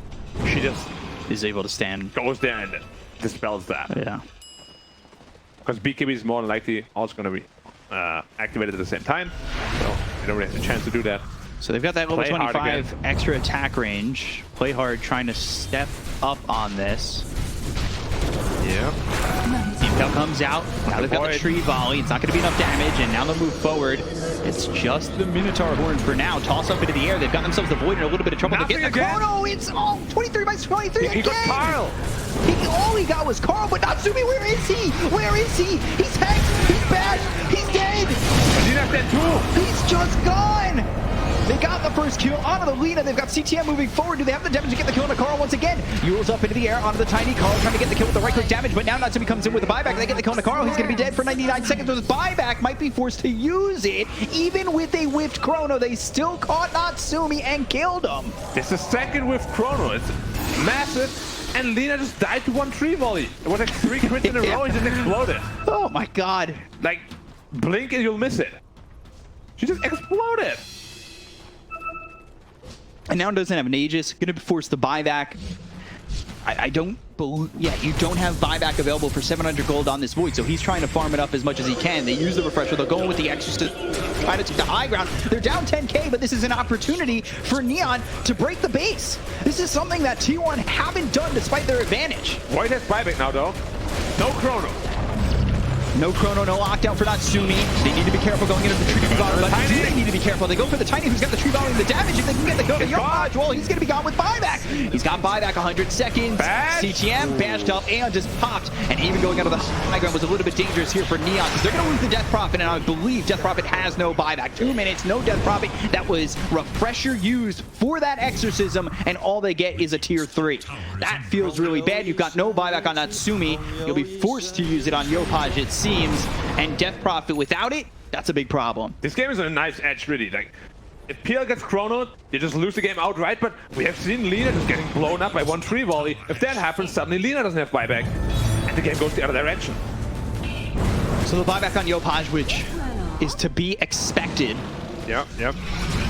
Speaker 5: she just
Speaker 6: Is able to stand.
Speaker 5: goes there and dispels that.
Speaker 6: Yeah.
Speaker 5: Because BKB is more than likely also going to be activated at the same time. So you don't really have a chance to do that.
Speaker 6: So they've got that level
Speaker 5: Play hard
Speaker 6: 25
Speaker 5: again.
Speaker 6: extra attack range. Play hard, trying to step up on this.
Speaker 5: Yeah.
Speaker 6: Intel comes out. Now they've got the
Speaker 5: Void.
Speaker 6: tree volley. It's not going to be enough damage, and now they'll move forward. It's just the Minotaur horn for now. Toss up into the air. They've got themselves the void in a little bit of trouble. They
Speaker 5: Nothing
Speaker 6: get the
Speaker 5: again.
Speaker 6: Chrono. It's 23 by 23
Speaker 5: He
Speaker 6: again.
Speaker 5: got Carl.
Speaker 6: All he got was Carl, but Natsumi, where is he? Where is he? He's hacked. He's bashed. He's dead.
Speaker 5: But he's not dead too.
Speaker 6: He's just gone! They got the first kill onto the Lina. They've got CTM moving forward. Do they have the damage to get the kill on Carl once again? Yules up into the air onto the tiny Carl, trying to get the kill with the right-click damage, but now Natsumi comes in with a buyback. They get the kill on Carl. He's going to be dead for 99 seconds with his buyback. Might be forced to use it. Even with a whiffed Chrono, they still caught Natsumi and killed him.
Speaker 5: It's the second with Chrono. It's massive. And Lina just died to one tree volley. It was like 3 crits in a row. He just exploded.
Speaker 6: Oh my god.
Speaker 5: Like, blink and you'll miss it. She just exploded.
Speaker 6: And now doesn't have an Aegis. Going to force the buyback. I don't believe... Yeah, you don't have buyback available for 700 gold on this Void, so he's trying to farm it up as much as he can. They use the refresher. They'll go in with the extra to try to take the high ground. They're down 10k, but this is an opportunity for Neon to break the base. This is something that T1 haven't done despite their advantage.
Speaker 5: Void has buyback now, though. No Chrono.
Speaker 6: No Chrono, no lockdown for Natsumi. They need to be careful going into the tree volley. But
Speaker 5: Tiny.
Speaker 6: they need to be careful. They go for the Tiny, who's got the tree volley and the damage. If they can get the kill to Yopaj, well, he's going to be gone with buyback. He's got buyback 100 seconds.
Speaker 5: Bash.
Speaker 6: CTM bashed up and just popped. And even going out of the high ground was a little bit dangerous here for Neon because they're going to lose the Death Prophet. And I believe Death Prophet has no buyback. 2 minutes, no Death Prophet. That was refresher used for that exorcism. And all they get is a tier 3. That feels really bad. You've got no buyback on Natsumi. You'll be forced to use it on Yopaj, it seems. And Death Prophet without it, that's a big problem.
Speaker 5: This game is on a nice edge, really. Like, if PL gets Chrono, they just lose the game outright. But we have seen Lina just getting blown up by one tree volley. If that happens, suddenly Lina doesn't have buyback. And the game goes the other direction.
Speaker 6: So the buyback on Yopaj, which is to be expected.
Speaker 5: Yep.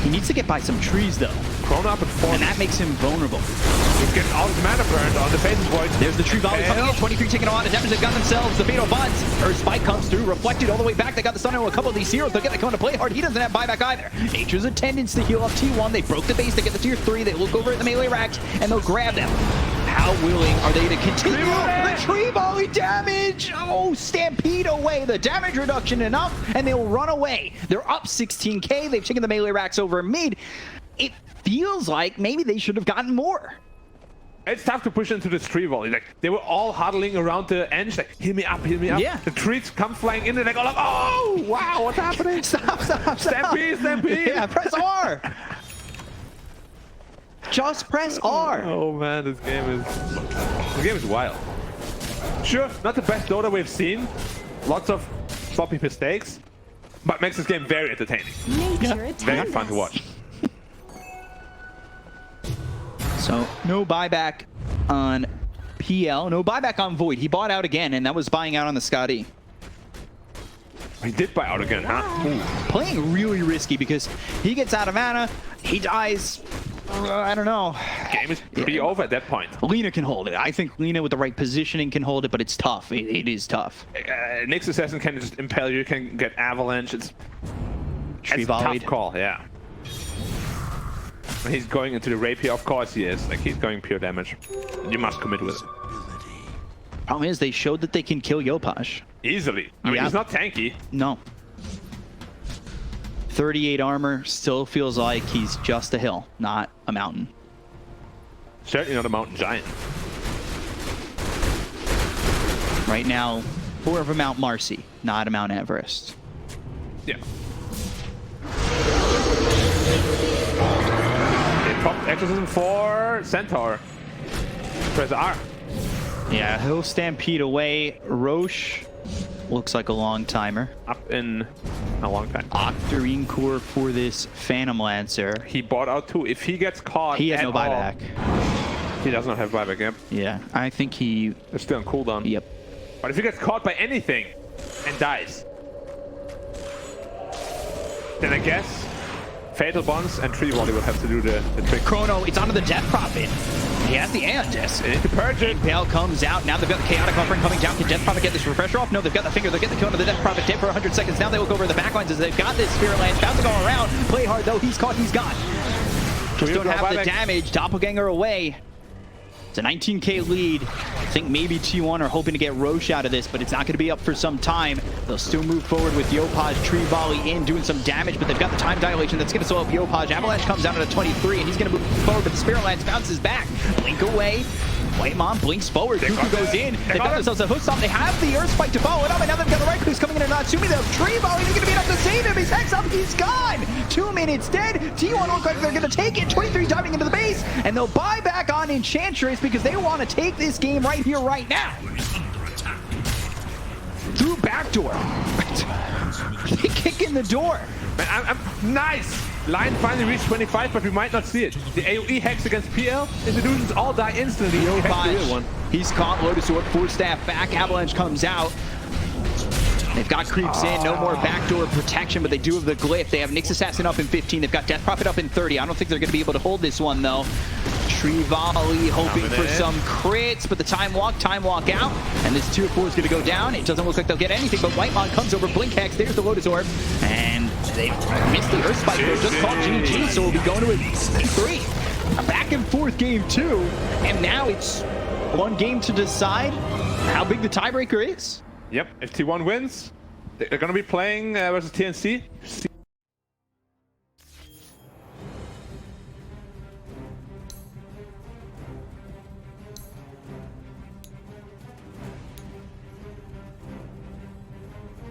Speaker 6: He needs to get by some trees, though.
Speaker 5: Chrono up at 4.
Speaker 6: And that makes him vulnerable.
Speaker 5: He's getting all his mana burned on the Phases Void.
Speaker 6: There's the tree volley coming in. 23 taking a lot of damage. They've got themselves the fatal buds. Earth Spike comes through, reflected all the way back. They got the stun on a couple of these heroes. They'll get the Kona to play hard. He doesn't have buyback either. Nature's attendance to heal up T1. They broke the base to get the tier 3. They look over at the melee racks and they'll grab them. How willing are they to continue the tree volley damage? Oh, stampede away. The damage reduction enough, and they'll run away. They're up 16k. They've taken the melee racks over mid. It feels like maybe they should have gotten more.
Speaker 5: It's tough to push into this tree volley. Like, they were all huddling around the edge, like, heal me up, heal me up.
Speaker 6: Yeah.
Speaker 5: The trees come flying in, and they go like, oh, wow, what's happening?
Speaker 6: Stop.
Speaker 5: Stampede.
Speaker 6: Yeah, press R. Just press R.
Speaker 5: Oh man, this game is wild. Sure, not the best Dota we've seen. Lots of sloppy mistakes, but makes this game very entertaining. Very fun to watch.
Speaker 6: So no buyback on PL, no buyback on Void. He bought out again, and that was buying out on the Scotty.
Speaker 5: He did buy out again, huh? Ooh.
Speaker 6: Playing really risky because he gets out of mana, he dies. I don't know.
Speaker 5: Game is pretty over at that point.
Speaker 6: Lina can hold it. I think Lina with the right positioning can hold it, but it's tough. It is tough.
Speaker 5: Nyx Assassin can just impale you, can get avalanche. It's
Speaker 6: Tree
Speaker 5: a tough
Speaker 6: volleyed.
Speaker 5: call, yeah. When he's going into the rapier, of course he is. Like, he's going pure damage. You must commit with it.
Speaker 6: Problem is, they showed that they can kill Yopaj.
Speaker 5: Easily. I mean,
Speaker 6: Yeah.
Speaker 5: he's not tanky.
Speaker 6: No. 38 armor still feels like he's just a hill, not a mountain.
Speaker 5: Certainly not a mountain giant.
Speaker 6: Right now, more of a Mount Marcy, not a Mount Everest.
Speaker 5: Yeah. They popped Exorcism for Centaur. Press R.
Speaker 6: Yeah, he'll stampede away. Roche looks like a long timer.
Speaker 5: Up in a long time.
Speaker 6: Octarine core for this Phantom Lancer.
Speaker 5: He bought out too. If he gets caught,
Speaker 6: He has
Speaker 5: at
Speaker 6: no
Speaker 5: all-
Speaker 6: buyback.
Speaker 5: He does not have buyback. Yep.
Speaker 6: Yeah, I think he.
Speaker 5: They're still on cooldown.
Speaker 6: Yep.
Speaker 5: But if he gets caught by anything and dies, then I guess Fatal Bonds and Tree Volley will have to do the trick.
Speaker 6: Chrono, it's onto the Death Prophet. He has the Aeon-Disc.
Speaker 5: They need to purge it.
Speaker 6: Impale comes out. Now they've got the Chaotic Offering coming down. Can Death Prophet get this refresher off? No, they've got the finger. They'll get the kill on the Death Prophet. Dead for 100 seconds. Now they look over the backlines as they've got this Spirit Lance bouncing all around. Play hard though. He's caught. He's gone. Just don't have the damage. Doppelganger away. It's a 19k lead. I think maybe T1 are hoping to get Roche out of this, but it's not going to be up for some time. They'll still move forward with Yopaj, Tree Volley in, doing some damage, but they've got the time dilation that's going to slow up Yopaj. Avalanche comes down at a 23, and he's going to move forward, but the Spirit Lance bounces back. Blink away. White Mom blinks forward. Kuku goes in. They've got themselves a hook stop. They have the Earth Spike to follow it up, and now they've got the Recluse coming in and Natsumi. They'll Tree Volley. They're going to be enough to save him. He's hex up. He's gone. 2 minutes dead. T1 look like they're going to take it. 23 diving into the base, and they'll buy back on Enchantress because they want to take this game right here, right now. Through backdoor. They kick in the door.
Speaker 5: Man, nice! Line finally reached 25, but we might not see it. The AoE hex against PL, institutions all die instantly. He hex the real one.
Speaker 6: He's caught. Lotus Orb, 4 staff back. Avalanche comes out. They've got creeps in, no more backdoor protection, but they do have the glyph. They have Nyx Assassin up in 15. They've got Death Prophet up in 30. I don't think they're going to be able to hold this one, though. Tree Volley hoping for some crits, but the time walk out. And this 2-4 is going to go down. It doesn't look like they'll get anything, but Whitemon comes over, Blink Hex, there's the Lotus Orb. And they missed the Earth Spike. They're just called GG, so we'll be going to a 3. A back and forth game 2. And now it's one game to decide how big the tiebreaker is.
Speaker 5: Yep, if T1 wins, they're going to be playing versus TNC.